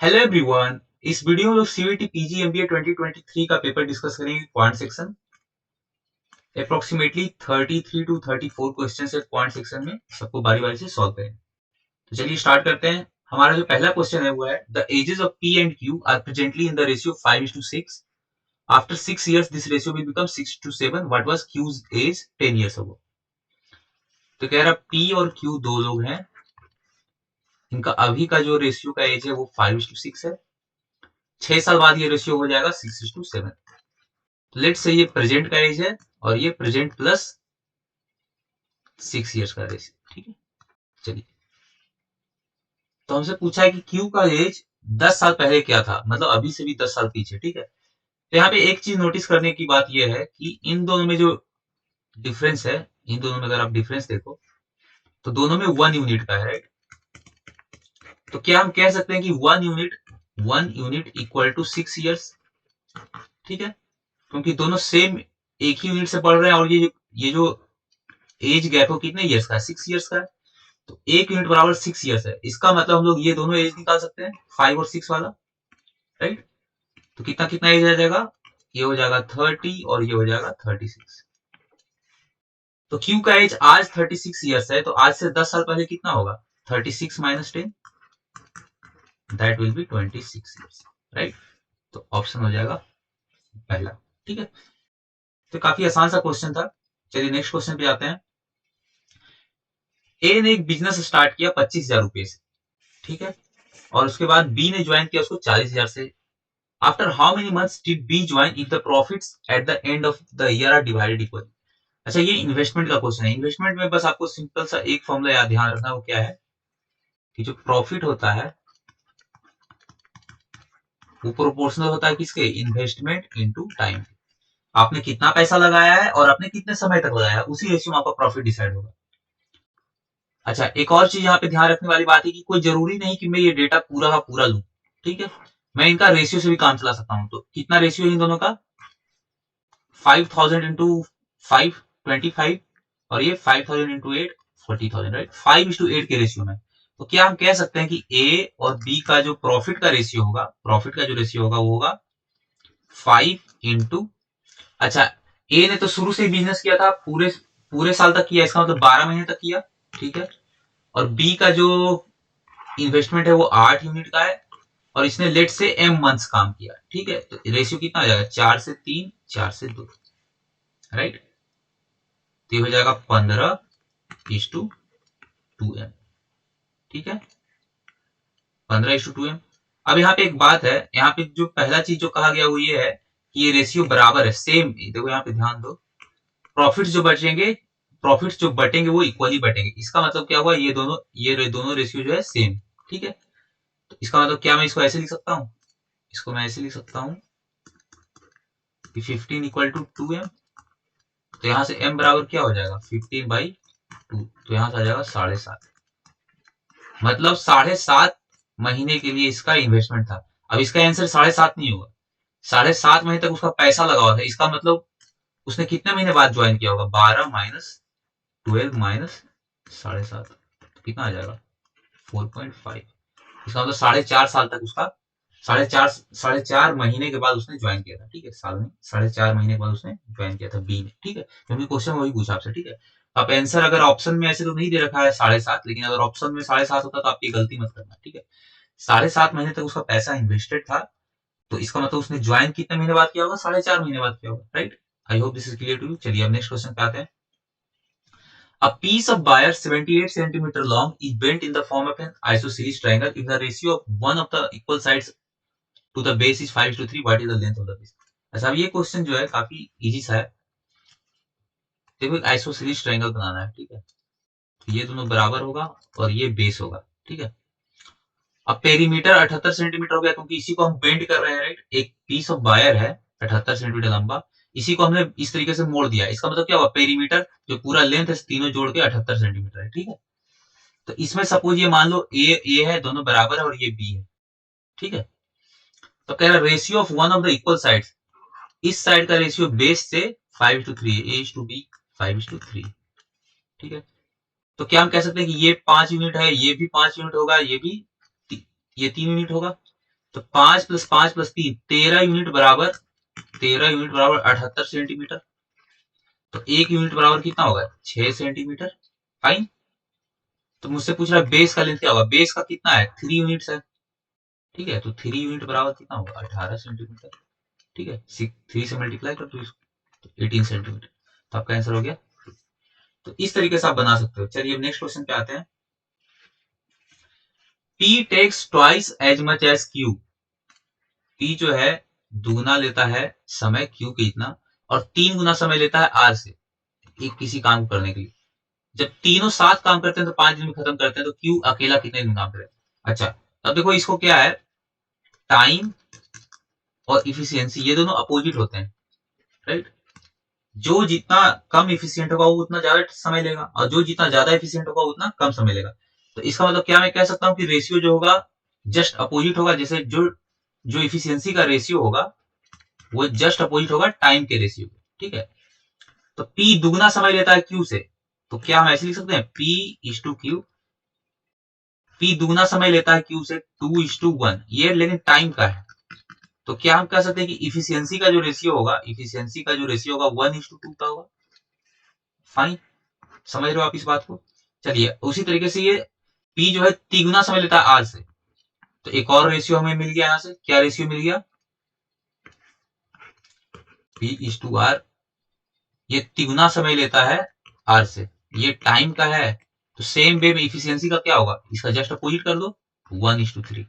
Hello everyone. इस video में लोग सीयूईटी पीजी एमबीए 2023 का पेपर डिस्कस करेंगे। Point section approximately 33 to 34 question है पॉइंट सेक्शन में, सबको बारी बारी से सॉल्व करेंगे। तो चलिए स्टार्ट करते हैं। हमारा जो पहला क्वेश्चन है वो है the ages of P and Q are presently in the ratio 5:6। After 6 years this ratio will become 6:7। What was Q's age 10 years ago। तो कह रहा पी और क्यू दो लोग हैं, इनका अभी का जो रेशियो का एज है वो 5:6 है। 6 साल बाद ये रेशियो हो जाएगा 6:7। लेट से ये प्रेजेंट का एज है और ये प्रेजेंट प्लस 6 years का रेशियो। ठीक है, चलिए। तो हमसे पूछा है कि क्यू का एज 10 साल पहले क्या था, मतलब अभी से भी 10 साल पीछे। ठीक है, तो यहाँ पे एक चीज नोटिस करने की बात यह है कि इन दोनों में जो डिफरेंस है, इन दोनों में अगर आप डिफरेंस देखो तो दोनों में 1 यूनिट का है। तो क्या हम कह सकते हैं कि 1 यूनिट इक्वल टू 6 years। ठीक है, क्योंकि दोनों सेम एक ही यूनिट से पढ़ रहे हैं और ये जो एज गैप हो कितने ईयर्स का है, 6 years का है। तो 1 यूनिट बराबर 6 years है, इसका मतलब हम लोग ये दोनों एज निकाल सकते हैं, 5 और 6 वाला। राइट, तो कितना कितना एज आ जाएगा, ये हो जाएगा 30 और ये हो जाएगा 36। तो क्यू का एज आज 36 years है, तो आज से 10 साल पहले कितना होगा, 36 minus 10, that will be 26 years। Right, तो ऑप्शन हो जाएगा पहला। ठीक है, तो काफी आसान सा क्वेश्चन था। चलिए नेक्स्ट क्वेश्चन पे आते हैं। ए ने एक बिजनेस स्टार्ट किया 25,000 रुपए से। ठीक है, और उसके बाद बी ने ज्वाइन किया उसको 40,000 से। After how many months did B join if the profits at the end of the year are divided equally? अच्छा, ये इन्वेस्टमेंट का क्वेश्चन है। इन्वेस्टमेंट में बस आपको सिंपल सा एक फॉर्मूला याद ध्यान रखना, वो क्या है कि जो प्रॉफिट होता है वो प्रोपोर्शनल होता है किसके, इन्वेस्टमेंट इनटू टाइम। आपने कितना पैसा लगाया है और आपने कितने समय तक लगाया है, उसी रेशियो में आपका प्रॉफिट डिसाइड होगा। अच्छा, एक और चीज यहाँ पे ध्यान रखने वाली बात है कि कोई जरूरी नहीं कि मैं ये डेटा पूरा का पूरा लूं। ठीक है, मैं इनका रेशियो से भी काम चला सकता हूँ। तो कितना रेशियो है इन दोनों का, 5,000 इंटू 5 25, और ये 5,000 इंटू 8 40,000। राइट, 5:8 के रेशियो में। तो क्या हम कह सकते हैं कि ए और बी का जो प्रॉफिट का रेशियो होगा, प्रॉफिट का जो रेशियो होगा वो होगा 5 इंटू, अच्छा, ए ने तो शुरू से ही बिजनेस किया था, पूरे पूरे साल तक किया, इसका मतलब 12 महीने तक किया। ठीक है, और बी का जो इन्वेस्टमेंट है वो 8 यूनिट का है, और इसने लेट से एम मंथ्स काम किया। ठीक है, तो रेशियो कितना आ जाएगा, 4 से 3 4 से 2। राइट, तो ये हो जाएगा 15:2m। ठीक है, 15:2m। अब यहाँ पे एक बात है, यहाँ पे जो पहला चीज जो कहा गया वो ये है कि ये रेशियो बराबर है, सेम। देखो यहाँ पे ध्यान दो, प्रॉफिट जो बचेंगे, प्रॉफिट जो बटेंगे वो इक्वली बटेंगे। इसका मतलब क्या हुआ, ये दोनों रेशियो जो है सेम। ठीक है, तो इसका मतलब क्या, मैं इसको ऐसे लिख सकता हूँ, इसको मैं ऐसे लिख सकता हूँ कि 15:2m। तो यहाँ से m बराबर क्या हो जाएगा, 15/2। तो यहाँ से आ जाएगा 7.5, मतलब 7.5 महीने के लिए इसका इन्वेस्टमेंट था। अब इसका आंसर 7.5 नहीं होगा, 7.5 महीने तक उसका पैसा लगा हुआ था। इसका मतलब उसने कितने महीने बाद ज्वाइन किया होगा, 12 - 12 माइनस 7.5, कितना आ जाएगा 4.5। इसका मतलब 4.5 साल तक उसका, 4.5 महीने के बाद उसने ज्वाइन किया था। ठीक है, साल में 4.5 महीने के बाद उसने ज्वाइन किया था बी ने। ठीक है, क्योंकि क्वेश्चन वही पूछा आपसे। ठीक है, आप आंसर अगर ऑप्शन में ऐसे तो नहीं दे रखा है 7.5, लेकिन अगर ऑप्शन में 7.5 होता तो आप ये गलती मत करना। ठीक है, 7.5 महीने तक उसका पैसा इन्वेस्टेड था, तो इसका मतलब उसने ज्वाइन कितने महीने बाद किया होगा, 4.5 महीने बाद किया होगा। Right, I hope this is clear to you. चलिए अब नेक्स्ट क्वेश्चन पे आते हैं। A piece of wire 78 centimeter long is bent in the form of an isosceles triangle. If the ratio of one of the equal sides to the base is 5:3, what is the length of the base? अच्छा, अब ये question जो है काफी easy सा है। देखो, एक आइसोसेलेस ट्रायंगल बनाना है। ठीक है, तो ये दोनों बराबर होगा और ये बेस होगा। ठीक है, अब पेरीमीटर 78 सेंटीमीटर हो गया, क्योंकि इसी को हम बेंड कर रहे हैं। राइट, एक पीस ऑफ वायर है 78 सेंटीमीटर लंबा, इसी को हमने इस तरीके से मोड़ दिया। इसका मतलब क्या हुआ, पेरीमीटर जो पूरा लेंथ है तीनों जोड़ के 78 सेंटीमीटर है। ठीक है, तो इसमें सपोज ये मान लो ए है, दोनों बराबर है, और ये बी है। ठीक है, तो कह रहा ratio of one of the equal side, इस साइड का रेशियो बेस से 5:3 है, A/B 5:3। ठीक है, तो क्या हम कह सकते हैं कि ये 5 यूनिट है, ये भी 5 यूनिट होगा, ये भी ये 3 यूनिट होगा। तो 5 + 5 + 3 13 यूनिट बराबर 78 सेंटीमीटर। तो 1 यूनिट बराबर कितना होगा? 6 सेंटीमीटर। फाइन। तो मुझसे पूछ रहा है बेस का लेंथ क्या होगा? बेस का कितना है? 3 यूनिट है। ठीक है, तो 3 यूनिट बराबर कितना होगा? 18 सेंटीमीटर। ठीक है, 3 से मल्टीप्लाई कर दो इसको, तो 18 सेंटीमीटर। तो आपका आंसर हो गया। तो इस तरीके से आप बना सकते हो। चलिए नेक्स्ट क्वेश्चन पे आते हैं। P takes twice as much as Q। P जो है दुगना लेता है समय Q के इतना, और 3 गुना समय लेता है R से एक किसी काम को करने के लिए। जब तीनों साथ काम करते हैं तो 5 दिन में खत्म करते हैं, तो Q अकेला कितने दिन काम करेगा? अच्छा, अब देखो इसको क्या है, टाइम और इफिशियंसी ये दोनों अपोजिट होते हैं, राइट। जो जितना कम इफिशियंट होगा वो उतना ज्यादा समय लेगा, और जो जितना ज्यादा इफिशियंट होगा उतना कम समय लेगा। तो इसका मतलब क्या मैं कह सकता हूँ कि रेशियो जो होगा जस्ट अपोजिट होगा। जैसे जो जो इफिशियंसी का रेशियो होगा वो जस्ट अपोजिट होगा टाइम के रेशियो के। ठीक है, तो P दुगना समय लेता है Q से, तो क्या हम ऐसे लिख सकते हैं P/Q। P दुगना समय लेता है Q से 2:1, ये लेकिन टाइम का है। तो क्या हम कह सकते हैं कि इफिशियंसी का जो रेशियो होगा, 1:2 का होगा। फाइन, समझ रहे हो आप इस बात को? चलिए उसी तरीके से ये P जो है तिगुना समय लेता है R से, तो एक और रेशियो हमें मिल गया। यहां से क्या रेशियो मिल गया? P/R। ये तिगुना समय लेता है R से, ये टाइम का है। तो सेम वे में इफिशियंसी का क्या होगा? इसका जस्ट अपोजिट कर दो, 1:3।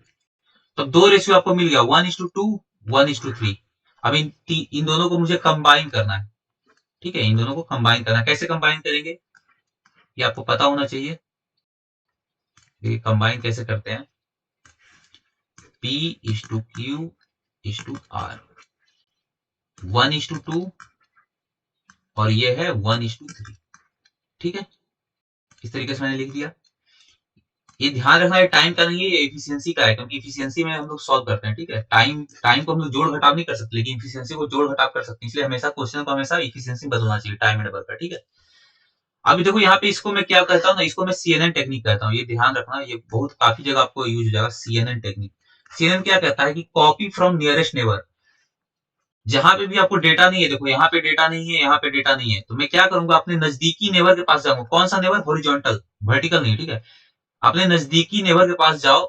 तो दो रेशियो आपको मिल गया, 1:2, 1:3। अब इन दोनों को मुझे कंबाइन करना है। ठीक है, इन दोनों को कंबाइन करना है। कैसे कंबाइन करेंगे ये आपको पता होना चाहिए। ये कंबाइन कैसे करते हैं? P/Q/R 1:2 और ये है 1:3। ठीक है, इस तरीके से मैंने लिख दिया। ये ध्यान रखना है टाइम का नहीं है, ये एफिशिएंसी का है, क्योंकि एफिशिएंसी में हम लोग सॉल्व करते हैं। ठीक है, टाइम को हम लोग जोड़ घटाव नहीं कर सकते, लेकिन एफिशिएंसी को जोड़ घटाव कर सकते हैं। इसलिए हमेशा क्वेश्चन को हमेशा एफिशिएंसी बदलना चाहिए टाइम एंड वर्क का। ठीक है, अभी देखो यहाँ पे इसको मैं क्या कहता हूँ ना, इसको मैं CNN टेक्निक कहता हूँ। ये ध्यान रखना, ये बहुत काफी जगह आपको यूज हो जाएगा, CNN टेक्निक। CNN क्या कहता है कि कॉपी फ्रॉम नियरेस्ट नेबर। जहां पे भी आपको डेटा नहीं है, देखो यहाँ पे डेटा नहीं है, यहाँ पे डेटा नहीं है, तो मैं क्या करूंगा, अपने नजदीकी नेबर के पास जाऊंगा। कौन सा नेबर? हॉरिजॉन्टल, वर्टिकल नहीं। ठीक है, अपने नजदीकी नेबर के पास जाओ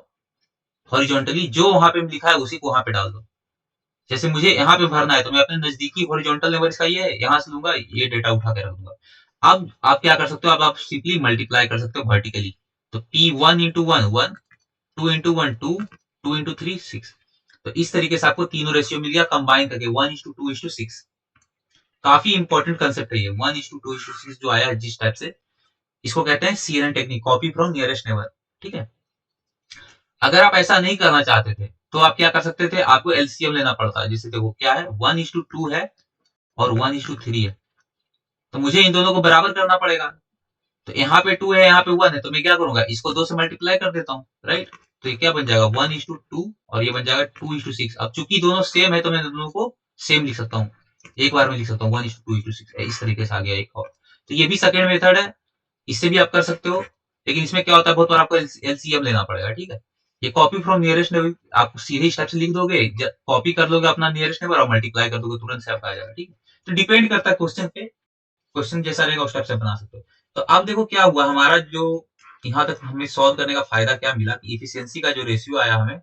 हॉरिजॉन्टली, जो वहां पे लिखा है उसी को वहां पे डाल दो। जैसे मुझे यहाँ पे भरना है, तो मैं अपने नजदीकी हॉरिजॉन्टल नेबर इसका ये है, यहाँ से लूंगा, ये डेटा उठा के रख दूंगा। अब आप क्या कर सकते हो, अब आप सिंपली मल्टीप्लाई कर सकते हो वर्टिकली। तो P1 × 1 1, 2 × 1 2, 2 × 3 6। तो इस तरीके से आपको तीनों रेशियो मिल गया कंबाइन करके 1:2:6। काफी इंपॉर्टेंट कंसेप्ट है ये 1:2:6 जो आया है जिस टाइप से, इसको कहते हैं CNN technique, copy from nearest neighbour. ठीक है, अगर आप ऐसा नहीं करना चाहते थे तो आप क्या कर सकते थे, आपको एलसीएम लेना पड़ता है। जैसे देखो क्या है, 1:2 है और 1:3 है, तो मुझे इन दोनों को बराबर करना पड़ेगा। तो यहाँ पे 2 है, यहाँ पे 1 है, तो मैं क्या करूंगा, इसको 2 से मल्टीप्लाई कर देता हूँ, राइट। तो ये क्या बन जाएगा 1:2 और ये बन जाएगा 2:6। अब चूंकि दोनों सेम है तो मैं दोनों को सेम लिख सकता हूँ, एक बार में लिख सकता हूँ 1:2:6। इस तरीके से आ गया एक और। तो ये भी सेकेंड मेथड है, इससे भी आप कर सकते हो, लेकिन इसमें क्या होता है, बहुत बार आपको एलसीएम लेना पड़ेगा। ठीक है, ये कॉपी फ्रॉम नियरेस्ट नेबर आप सीधे इस टाइप से लिख दोगे, कॉपी कर लोगे अपना नियरेस्ट नेबर और मल्टीप्लाई कर दोगे, तुरंत से आपका आ जाएगा। ठीक है, तो डिपेंड करता है क्वेश्चन पे, क्वेश्चन जैसा रहेगा उस टाइप से बना सकते हो। तो अब देखो क्या हुआ हमारा, जो यहाँ तक हमें सॉल्व करने का फायदा क्या मिला, इफिशियंसी का जो रेशियो आया हमें,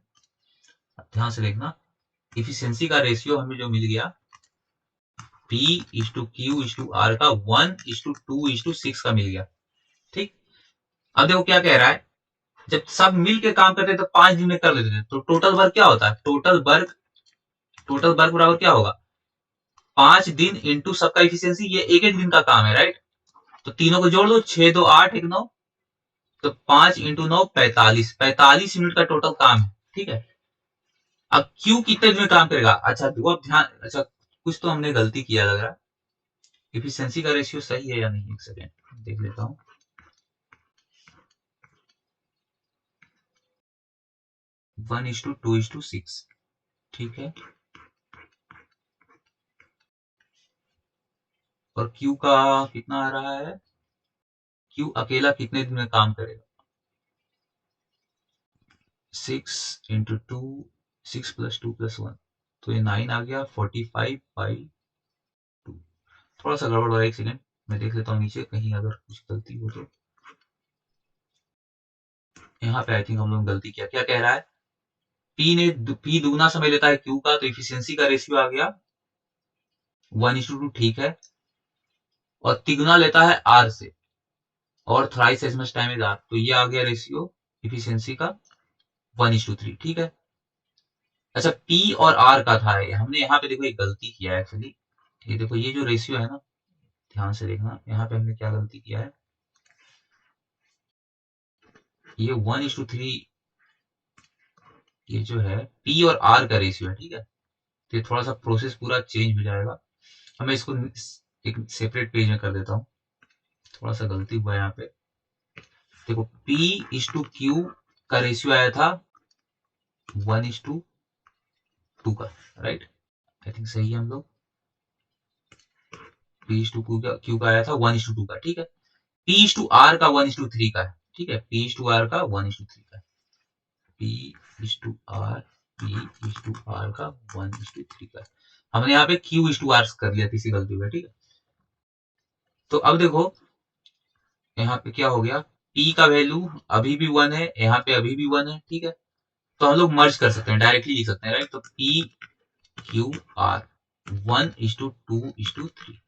ध्यान से देखना, इफिशियंसी का रेशियो हमें जो मिल गया P/Q/R का 1:2:6 का मिल गया। ठीक, अब देखो क्या कह रहा है, जब सब मिल के काम करते तो 5 दिन में कर लेते थे, तो टोटल वर्क क्या होता है, टोटल वर्क बराबर क्या होगा, 5 दिन इंटू सबका इफिशियंसी, ये एक एक दिन का काम है, राइट। तो तीनों को जोड़ दो, 6 2 8 1 9, तो 5 × 9 45, 45 यूनिट का टोटल काम है। ठीक है, अब क्यू कितने दिन में काम करेगा? अच्छा वो अब ध्यान, अच्छा कुछ तो हमने गलती किया लग रहा है। इफिशियंसी का रेशियो सही है या नहीं, एक सेकेंड देख लेता हूँ। 1:2:6। ठीक है, और क्यू का कितना आ रहा है, क्यू अकेला कितने दिन में काम करेगा, 6 × 2 6 + 2 + 1, तो ये 9 आ गया 45/2। थोड़ा सा गड़बड़ हो रहा है, एक सेकेंड मैं देख लेता हूँ नीचे कहीं अगर कुछ गलती हो तो। यहाँ पे आई थिंक हम लोग गलती किया, क्या कह रहा है, पी दुगना समय लेता है क्यू का, तो इफिशियंसी का रेशियो आ गया 1:2, ठीक है, और तिगुना लेता है आर से, और thrice as much time is R, तो ये आ गया रेशियो इफिशियंसी का 1:3, ठीक है। अच्छा, पी और आर का था, हमने यहाँ पे देखो एक गलती किया है एक्चुअली। ये देखो ये जो रेशियो है ना, ध्यान से देखना, यहाँ पे हमने क्या गलती किया है, ये 1:3, ये जो है पी और आर का रेशियो है, ठीक है। तो ये थोड़ा सा प्रोसेस पूरा चेंज हो जाएगा, मैं इसको एक सेपरेट पेज में कर देता हूँ, थोड़ा सा गलती हुआ है यहाँ पे। देखो P/Q का रेशियो आया था 1:2 का, राइट, आई थिंक सही है हम लोग। P/Q का आया था 1:2 का, ठीक है। P/R का 1:3 का है, ठीक है, P/R का 1:3 का, P/R P/R का 1:3 का, हमने यहाँ पे Q/R कर लिया किसी गलती में, ठीक है। तो अब देखो यहाँ पे क्या हो गया, P का वैल्यू अभी भी 1 है, यहाँ पे अभी भी 1 है, ठीक है। तो हम लोग मर्ज कर सकते हैं, डायरेक्टली लिख सकते हैं, राइट। तो P/Q/R 1:2:3,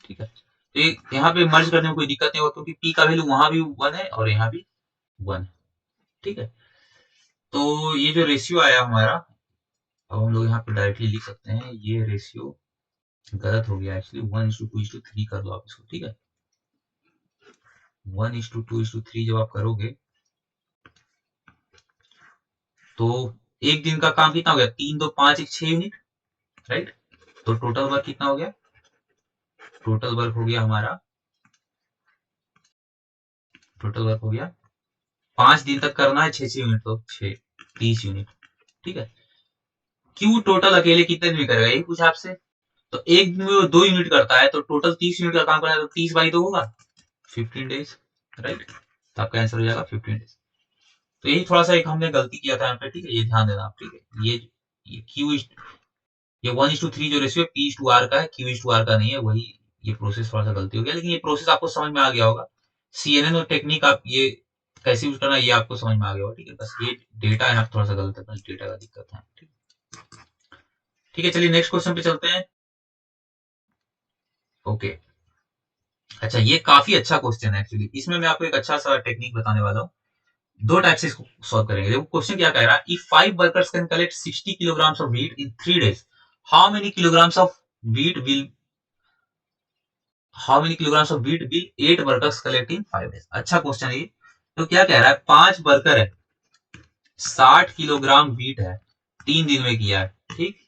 ठीक है। तो यहाँ पे मर्ज करने में कोई दिक्कत नहीं होगा, क्योंकि P का वैल्यू वहां भी 1 है और यहाँ भी 1 है, ठीक है। तो ये जो रेशियो आया हमारा, अब हम लोग यहाँ पे डायरेक्टली लिख सकते हैं, ये रेशियो गलत हो गया एक्चुअली, 1:2:3 कर दो आप इसको, ठीक है। 1:2:3 जब आप करोगे तो एक दिन का काम कितना हो गया, 3 2 5 1 6 यूनिट, राइट। तो टोटल वर्क कितना हो गया, टोटल वर्क हो गया हमारा, टोटल वर्क हो गया 5 दिन तक करना है 6 यूनिट, तो 6 30 यूनिट, ठीक है। क्यू टोटल अकेले कितने दिन में करेगा, यही पूछा आपसे। तो एक दिन में वो 2 यूनिट करता है, तो टोटल 30 यूनिट का काम करना है, तो 30/2 होगा 15 डेज, राइट। तो आपका आंसर हो जाएगा 15 डेज। तो यही थोड़ा सा एक हमने गलती किया था यहाँ पे, ठीक है, ये ध्यान देना आप, ठीक है। ये क्यू, ये 1:3 जो रेशियो P/R का है, Q/R का नहीं है, वही ये प्रोसेस थोड़ा सा गलती हो गया, लेकिन ये प्रोसेस आपको समझ में आ गया होगा। CNN और टेक्निक आप ये कैसे यूज करना ये आपको समझ में आ गया होगा, ठीक है। बस ये डेटा है ना थोड़ा सा गलत है, बस डेटा का दिक्कत है, ठीक है। चलिए नेक्स्ट क्वेश्चन पे चलते हैं। ओके, अच्छा ये काफी अच्छा क्वेश्चन है एक्चुअली, इसमें मैं आपको एक अच्छा सा टेक्निक बताने वाला हूँ। दो टाइप से इसको सॉल्व करेंगे। देखो क्वेश्चन क्या कह रहा है, if 5 workers can collect 60 kilograms of wheat in 3 days, how many kilograms of wheat will how many kilograms of wheat will 8 workers collect in 5 days। अच्छा क्वेश्चन है ये। तो क्या कह रहा है, 5 वर्कर है, 60 किलोग्राम wheat है, 3 दिन में किया है, ठीक।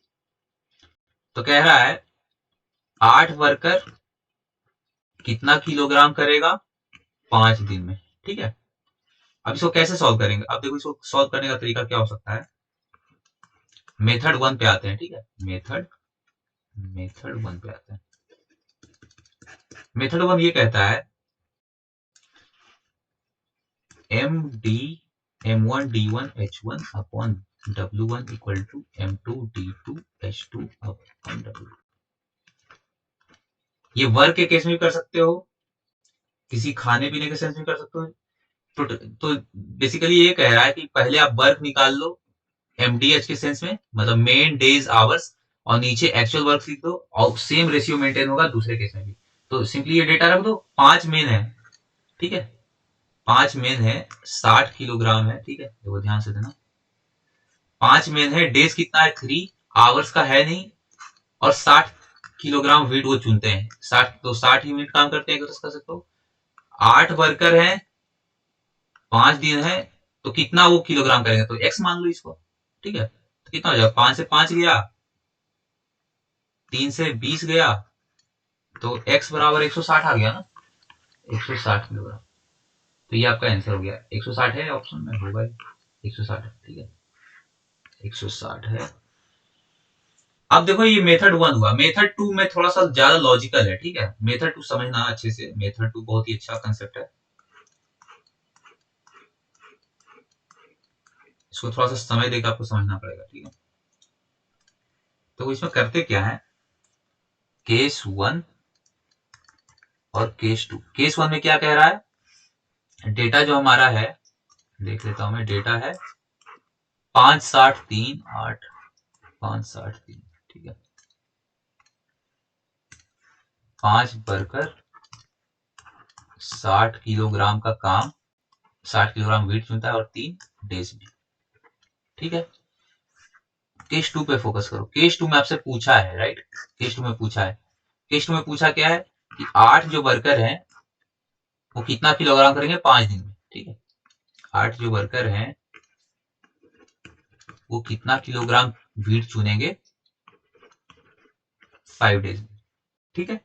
तो कह रहा है 8 वर्कर कितना किलोग्राम करेगा 5 दिन में, ठीक है। अब इसको कैसे सॉल्व करेंगे, अब देखो इसको सॉल्व करने का तरीका क्या हो सकता है। मेथड 1 पे आते हैं, ठीक है, मेथड 1 पे आते हैं। मेथड 1 ये कहता है md m1d1h1 upon w1 equal to m2d2h2 upon w। ये वर्क के केस में भी कर सकते हो, किसी खाने पीने के सेंस में कर सकते हो। तो बेसिकली ये कह रहा है कि पहले आप वर्क निकाल लो एमडीएच के सेंस में, मतलब मेन डेज आवर्स, और नीचे एक्चुअल वर्क लिख दो, और सेम रेशियो मेंटेन होगा दूसरे केस में भी। तो सिंपली ये डेटा रख दो, 5 मेन है, ठीक है, 5 मेन है, 60 किलोग्राम है, ठीक है, देखो ध्यान से देना, 5 मेन है, डेज कितना है 3, आवर्स का है नहीं, और 60 किलोग्राम वेट वो चुनते हैं, 60 तो 60 यूनिट काम करते हैं, कर सकते हो। 8 वर्कर है, 5 दिन है, तो कितना वो किलोग्राम करेंगे, तो एक्स मान लो इसको, ठीक है। तो कितना हो जाएगा, 5 से 5 गया, 3 से 20 गया, तो x बराबर 160 आ गया ना, 160 किलोग्राम। तो ये आपका आंसर हो गया, 160 है ऑप्शन में, होगा 160 है, ठीक है, 160 है। अब देखो ये मेथड 1 हुआ, मेथड 2 में थोड़ा सा ज्यादा लॉजिकल है, ठीक है। मेथड 2 समझना अच्छे से, मेथड 2 बहुत ही अच्छा कंसेप्ट है। इसको थोड़ा सा समय देकर आपको समझना पड़ेगा, ठीक है। तो इसमें करते क्या है, केस 1 और केस 2। केस 1 में क्या कह रहा है, डेटा जो हमारा है, देख लेता हूं मैं, डेटा है 563 563, ठीक है। 5 वर्कर 60 किलोग्राम का काम, 60 किलोग्राम वेट चुनता है और 3 डेज में, ठीक है। केस 2 पे फोकस करो। केस 2 में आपसे पूछा है, राइट, केस 2 में पूछा है, केस 2 में पूछा क्या है कि 8 जो वर्कर हैं वो कितना किलोग्राम करेंगे 5 दिन में, ठीक है। 8 जो वर्कर हैं वो कितना किलोग्राम वीट चुनेंगे 5 डेज में, ठीक है।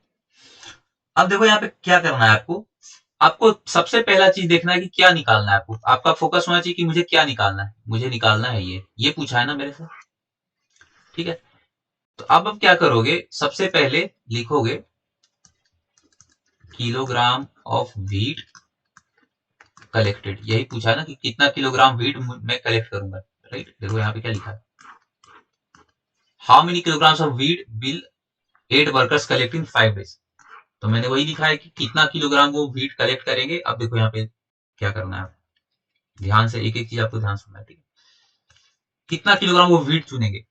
अब देखो यहाँ पे क्या करना है आपको, आपको सबसे पहला चीज देखना है कि क्या निकालना है आपको। आपका फोकस होना चाहिए कि मुझे क्या निकालना है, मुझे निकालना है ये पूछा है ना मेरे से, ठीक है। तो अब क्या करोगे, सबसे पहले लिखोगे किलोग्राम ऑफ व्हीट कलेक्टेड, यही पूछा है ना कि कितना किलोग्राम व्हीट मैं कलेक्ट करूंगा, राइट। देखो यहाँ पे क्या लिखा है, how many kilograms of wheat will 8 workers collect in 5 days. तो मैंने वही लिखा है कि कितना किलोग्राम वो व्हीट कलेक्ट करेंगे। अब देखो यहाँ पे क्या करना है, ध्यान से एक एक चीज आपको ध्यान सुनना है, ठीक है। कितना किलोग्राम वो व्हीट चुनेंगे,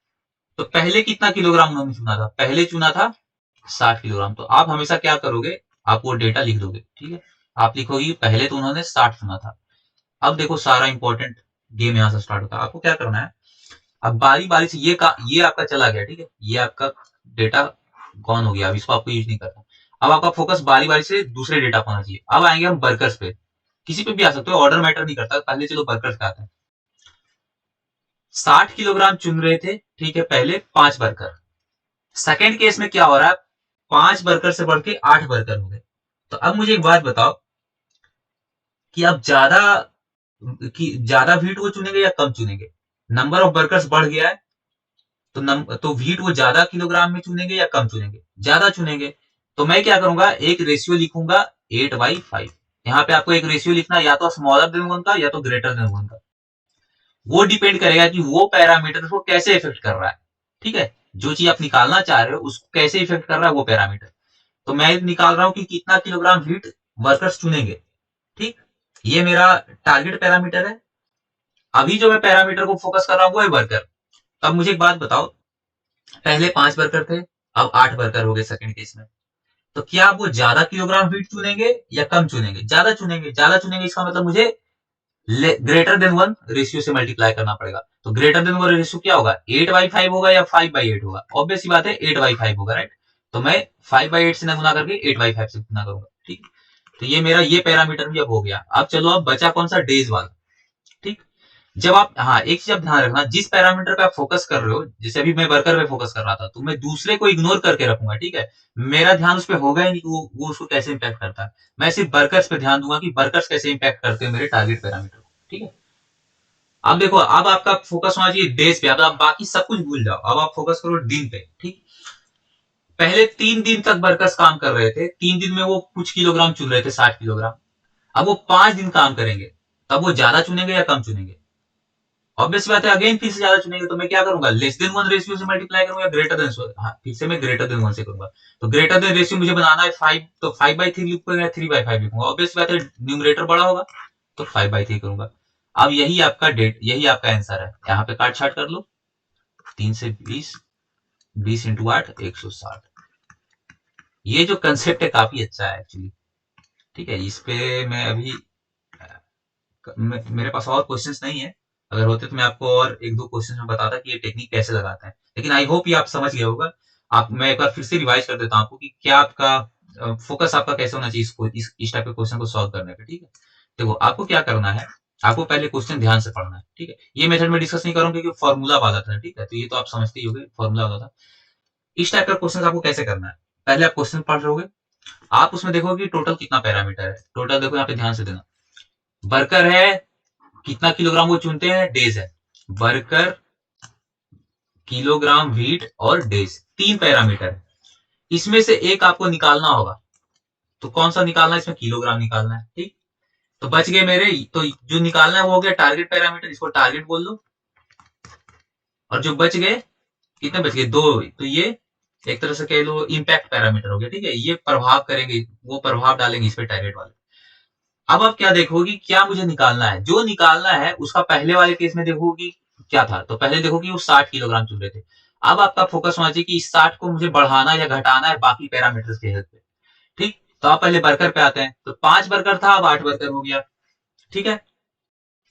तो पहले कितना किलोग्राम उन्होंने चुना था, पहले चुना था 60 किलोग्राम। तो आप हमेशा क्या करोगे, आप वो डेटा लिख दोगे, ठीक है। आप लिखोगे पहले तो उन्होंने 60 चुना था। अब देखो सारा इंपॉर्टेंट गेम यहां से स्टार्ट होता है। आपको क्या करना है, अब बारी बारी से ये आपका चला गया, ठीक है, ये आपका डेटा गॉन हो गया, अब इसको आपको यूज नहीं करना। अब आपका फोकस बारी बारी से दूसरे डेटा पर होना चाहिए। अब आएंगे हम वर्कर्स पे, किसी पे भी आ सकते हो, ऑर्डर मैटर नहीं करता। पहले चलो वर्कर्स पे आते हैं। 60 किलोग्राम चुन रहे थे, ठीक है, पहले 5 वर्कर। सेकेंड केस में क्या हो रहा है, 5 वर्कर से बढ़ के 8 वर्कर हो गए। तो अब मुझे एक बात बताओ कि अब ज्यादा वीट वो चुनेंगे या कम चुनेंगे। नंबर ऑफ वर्कर्स बढ़ गया है, तो वीट वो ज्यादा किलोग्राम में चुनेंगे या कम चुनेंगे, ज्यादा चुनेंगे। तो मैं क्या करूंगा, एक रेशियो लिखूंगा 8/5। यहाँ पे आपको एक रेशियो लिखना, या तो स्मॉलर देन 1 का या तो ग्रेटर देन 1 का। वो डिपेंड करेगा कि वो पैरामीटर को कैसे इफेक्ट कर रहा है, ठीक है। जो चीज आप निकालना चाह रहे हो उसको कैसे इफेक्ट कर रहा है वो पैरामीटर। तो मैं निकाल रहा हूं कि कितना किलोग्राम वीट वर्कर्स चुनेंगे, ठीक। ये मेरा टारगेट पैरामीटर है। अभी जो मैं पैरामीटर को फोकस कर रहा हूं वो है वर्कर। अब मुझे एक बात बताओ, पहले 5 वर्कर थे, अब 8 वर्कर हो गए सेकंड केस में। तो क्या वो ज्यादा किलोग्राम वीट चुनेंगे या कम चुनेंगे, ज्यादा चुनेंगे। ज्यादा चुनेंगे इसका मतलब मुझे ग्रेटर देन 1 रेशियो से मल्टीप्लाई करना पड़ेगा। तो ग्रेटर देन 1 रेशियो क्या होगा, 8/5 होगा या 5/8 होगा। ऑब्वियस सी बात है 8/5 होगा, राइट। तो मैं 5/8 से ना गुना करके 8/5 से गुना करूंगा, ठीक। तो ये मेरा ये पैरामीटर भी अब हो गया। अब चलो, अब बचा कौन सा, डेज वाला, ठीक। जब आप, हाँ, एक चीज आप ध्यान रखना, जिस पैरामीटर पे आप फोकस कर रहे हो, जैसे अभी मैं वर्कर पे फोकस कर रहा था, तो मैं दूसरे को इग्नोर करके रखूंगा, ठीक है। मेरा ध्यान उस पर होगा ही नहीं कि वो उसको कैसे इंपैक्ट करता है। मैं सिर्फ वर्कर्स पे ध्यान दूंगा कि वर्कर्स कैसे इंपैक्ट करते हैं मेरे टारगेट पैरामीटर को, ठीक है। अब देखो, अब आपका फोकस होना चाहिए डेज पे। अब आप बाकी सब कुछ भूल जाओ, अब आप फोकस करो दिन पे, ठीक। पहले 3 दिन तक वर्कर्स काम कर रहे थे, 3 दिन में वो कुछ किलोग्राम चुन रहे थे, 60 किलोग्राम। अब वो 5 दिन काम करेंगे, तब वो ज्यादा चुनेंगे या कम चुनेंगे। ऑब्वियस बात है, अगेन फिर से ज्यादा चुनेंगे। तो मैं क्या करूंगा, लेस देन 1 रेशियो से मल्टीप्लाई करूंगा, ग्रेटर देन, हाँ, फिर से मैं ग्रेटर देन 1 से करूंगा। तो ग्रेटर देन रेशियो मुझे बनाना है 5, तो 5/3 लिखूंगा, 3/5 लिखूंगा। ऑब्वियस बात है न्यूमरेटर बड़ा होगा, तो 5/3 करूंगा। अब यही आपका डेट, यही आपका आंसर है। यहाँ पे काट छाट कर लो, 3 से 20, 20 इंटू 8, 160। ये जो कंसेप्ट है काफी अच्छा है एक्चुअली, ठीक है। इस पे मैं अभी, मेरे पास और क्वेश्चंस नहीं है। अगर होते तो मैं आपको और एक दो क्वेश्चंस में बताता कि ये टेक्निक कैसे लगाते हैं, लेकिन आई होप ये आप समझ गए होगा। आप, मैं एक बार फिर से रिवाइज कर देता हूं आपको कि क्या आपका फोकस आपका कैसे होना चाहिए इसको, इस टाइप के क्वेश्चन को सॉल्व करने पे, ठीक है। देखो, आपको क्या करना है, आपको पहले क्वेश्चन ध्यान से पढ़ना है, ठीक है। ये मेथड में डिस्कस नहीं करूंगा क्योंकि फॉर्मूला वाला था, ठीक है। तो ये तो आप समझते ही होंगे, फॉर्मूला वाला था। इस टाइप का क्वेश्चन आपको कैसे करना है, पहले आप क्वेश्चन पढ़ रहोगे, आप उसमें देखोगे कि टोटल कितना पैरामीटर है। टोटल देखो यहाँ पे ध्यान से देना, वर्कर है, कितना किलोग्राम वो चुनते हैं, डेज है। वर्कर, किलोग्राम वीट और डेज, 3 पैरामीटर है। इसमें से एक आपको निकालना होगा। तो कौन सा निकालना है, इसमें किलोग्राम निकालना है, ठीक। तो बच गए मेरे, तो जो निकालना है वो हो गया टारगेट पैरामीटर, इसको टारगेट बोल लो। और जो बच गए, कितने बच गए, दो, तो ये एक तरह से कह लो इम्पैक्ट पैरामीटर हो गया, ठीक है, ये प्रभाव करेंगे, वो प्रभाव डालेंगे इस पे टारगेट वाले। अब आप क्या देखोगी, क्या मुझे निकालना है, जो निकालना है उसका पहले वाले केस में देखोगी क्या था, तो पहले देखोगी वो 60 किलोग्राम चुन रहे थे। अब आपका फोकस होना चाहिए कि इस 60 को मुझे बढ़ाना या घटाना है बाकी पैरामीटर्स के हेल्प पे। ठीक, तो आप पहले बर्गर पे आते हैं, तो 5 बर्गर था, अब 8 बर्गर हो गया। ठीक है,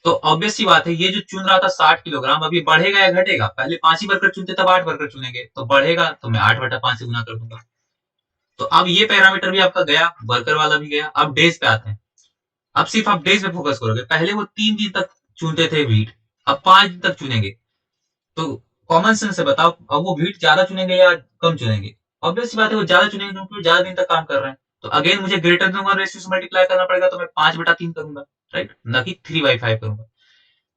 तो ऑब्वियस सी बात है, ये जो चुन रहा था 60 किलोग्राम, अब ये बढ़ेगा या घटेगा, पहले 5 ही बर्गर चुनते तब 8 बर्गर चुनेंगे, तो बढ़ेगा तो मैं 8/5 से गुना कर दूंगा। तो अब ये पैरामीटर भी आपका गया, बर्गर वाला भी गया। अब डेज पे आते हैं, अब सिर्फ आप डेज पे फोकस करोगे, पहले वो 3 दिन तक चुनते थे वीट, अब 5 दिन तक चुनेंगे। तो कॉमन सेंस से बताओ, अब वो वीट ज्यादा चुनेंगे या कम चुनेंगे? ऑब्वियस सी बात है वो ज्यादा चुनेंगे, क्योंकि वो ज्यादा दिन तक काम कर रहे हैं। तो अगेन मुझे ग्रेटर देन 1 रेशियो से मल्टीप्लाई करना पड़ेगा, तो मैं 5/3 करूंगा, राइट, न कि 3/5 करूंगा।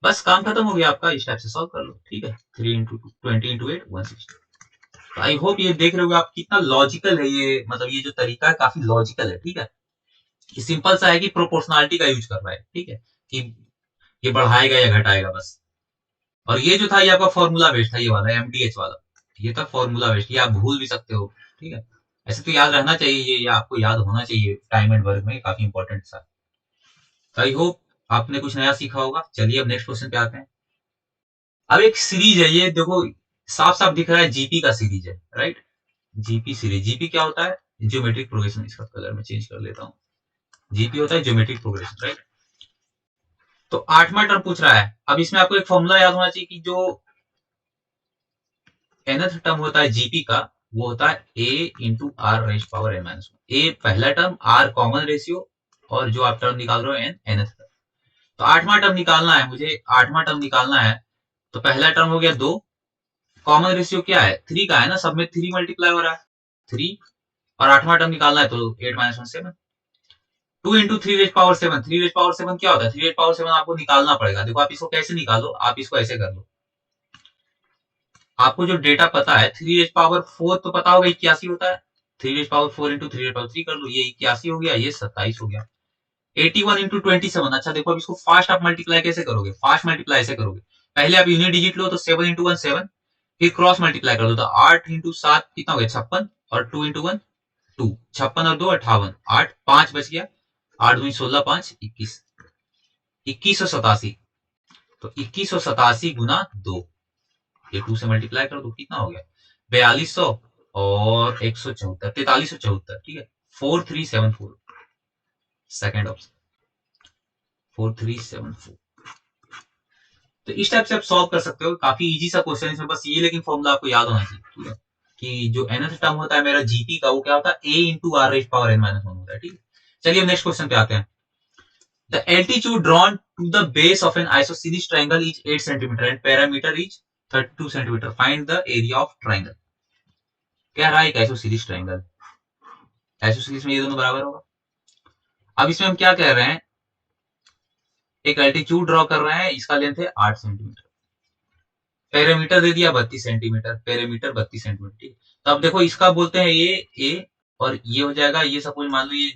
बस काम खत्म हो गया आपका, इस टाइप से सॉल्व कर लो, ठीक है। 3 × 20 × 8 160। आई होप ये देख रहे हो आप कितना लॉजिकल है ये, मतलब ये जो तरीका है काफी लॉजिकल है, ठीक है। ये सिंपल सा है कि प्रोपोर्शनलिटी का यूज कर रहा है, ठीक है, कि ये बढ़ाएगा या घटाएगा बस। और ये जो था ये आपका फॉर्मूला बेस्ड था, ये वाला एमडीएच वाला, ये था फॉर्मूला बेस्ड, ये आप भूल भी सकते हो, ठीक है। ऐसे तो याद रहना चाहिए ये, या आपको याद होना चाहिए टाइम एंड वर्क में, काफी इंपॉर्टेंट था। आई होप आपने कुछ नया सीखा होगा। चलिए अब नेक्स्ट क्वेश्चन पे आते हैं। अब एक सीरीज है, ये देखो साफ साफ दिख रहा है जीपी का सीरीज है, राइट। जीपी सीरीज, जीपी क्या होता है, ज्योमेट्रिक प्रोग्रेशन, इसका कलर में चेंज कर लेता हूँ। जीपी होता है ज्योमेट्रिक प्रोग्रेशन, राइट। तो 8वां टर्म पूछ रहा है, अब इसमें आपको एक फॉर्मूला याद होना चाहिए कि जो nth टर्म होता है जीपी का, वो होता है a into are raise power n minus one. A पहला टर्म, आर कॉमन रेशियो, और जो आप टर्म निकाल रहे हो एन nth टर्म। तो 8वां टर्म निकालना है मुझे, 8वां टर्म निकालना है। तो पहला टर्म हो गया 2, कॉमन रेशियो क्या है, 3 का है ना, सब में 3 मल्टीप्लाई हो रहा है, 3। और 8वां टर्म निकालना है, तो 8 - 1 7। 2 × 3 रेज पावर 7, 3 रेज पावर 7 क्या होता है, 3 रेज पावर 7 आपको निकालना पड़ेगा। देखो आप इसको कैसे निकालो, आप इसको ऐसे कर लो, आपको जो डेटा पता है 3 रेज पावर 4 तो पता होगा 81 होता है, 3 raise power 4 into 3 raise power 3 कर लो, ये 81 हो गया, ये 27 हो गया। 81 इंटू 27। अच्छा देखो अब इसको फास्ट आप मल्टीप्लाई कैसे करोगे, फास्ट मल्टीप्लाई ऐसे करोगे, पहले आप यूनिट डिजिट लो, तो 7 इंटू 1 7, फिर क्रॉस मल्टीप्लाई कर दो, तो 8 इंटू 7 कितना हो गया 56, और 2 इंटू 1 2, 56 और 2 58, 8 5 बच गया, 8 दूनी 16, 5 21, 2187। तो 2187 गुना 2, ये 2 से मल्टीप्लाई कर दो, कितना हो गया 4200 और 174, 4374, ठीक है। 4374, सेकेंड ऑप्शन 4374। तो इस टाइप से आप सॉल्व कर सकते हो, काफी इजी सा क्वेश्चन इसमें, बस ये लेकिन फॉर्मूला आपको याद होना चाहिए, ठीक है, कि जो nth टर्म होता है मेरा जीपी का, वो क्या होता है a into are raise power n minus one होता है, ठीक है। चलिए नेक्स्ट क्वेश्चन पे आते हैं। The altitude drawn to the base of an isosceles triangle is 8 centimetre and parameter is 32 centimetre, find the area of triangle. क्या रहा है एक आइसोसेलेस ट्रायंगल, आइसोसेलेस में ये दोनों बराबर होगा। अब इसमें हम क्या कह रहे हैं, एक एल्टीट्यूड ड्रॉ कर रहे हैं, इसका लेंथ है 8 सेंटीमीटर, पेरीमीटर दे दिया 32 सेंटीमीटर, पेरीमीटर 32 सेंटीमीटर, ठीक। तो अब देखो इसका बोलते हैं ये ए, और ये हो जाएगा, ये सपोज मान लो ये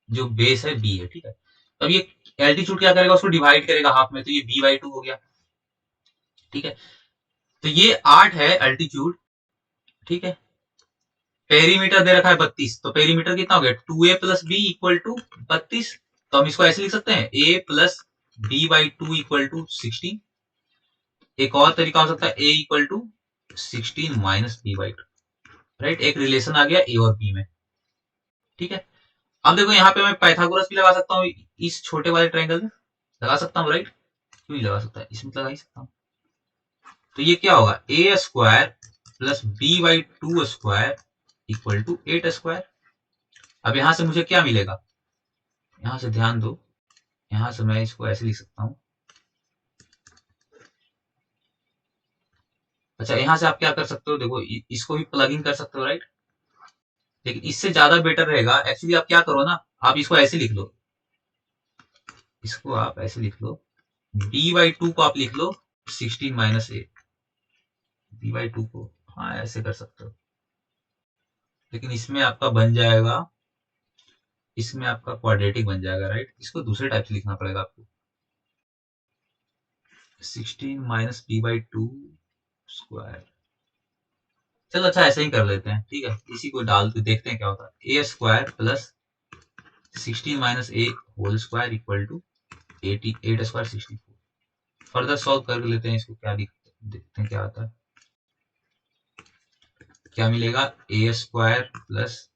जो बेस है बी है, ठीक है। अब ये एल्टीट्यूड क्या करेगा, उसको डिवाइड करेगा हाफ में, तो ये b/2 हो गया, ठीक है। तो ये 8 है एल्टीट्यूड, ठीक है। पेरीमीटर दे रखा है 32, तो पेरीमीटर कितना हो गया 2a + b = 32। तो हम इसको ऐसे लिख सकते हैं a + b/2 = 16। एक और तरीका हो सकता है a = 16 - b/2, राइट। एक रिलेशन आ गया a और b में, ठीक है। अब देखो यहाँ पे मैं पाइथागोरस भी लगा सकता हूँ, इस छोटे वाले ट्रायंगल में लगा सकता हूँ, राइट, क्यों नहीं लगा सकता, इसमें लगा ही सकता हूँ। तो ये क्या होगा a² + b/2² = 8²। अब यहां से मुझे क्या मिलेगा, यहां से ध्यान दो, यहां से मैं इसको ऐसे लिख सकता हूं। अच्छा यहां से आप क्या कर सकते हो, देखो इसको भी प्लग इन कर सकते हो, राइट। लेकिन इससे ज्यादा बेटर रहेगा, एक्चुअली आप क्या करो ना, आप इसको ऐसे लिख लो, इसको आप ऐसे लिख लो, b/2 को आप लिख लो 16 - 8, b/2 को, हाँ ऐसे कर सकते हो। लेकिन इसमें आपका बन जाएगा इसमें आपका क्वाड्रेटिक बन जाएगा, राइट। इसको दूसरे टाइप से लिखना पड़ेगा आपको, 16 minus B by two square. चलो अच्छा ऐसे ही कर लेते हैं, ठीक है, इसी को डाल के देखते हैं क्या होता है। A square plus 16 minus a whole square equal to 8 square 64। Further solve कर लेते हैं इसको, क्या देखते हैं क्या आता है। क्या मिलेगा, a square plus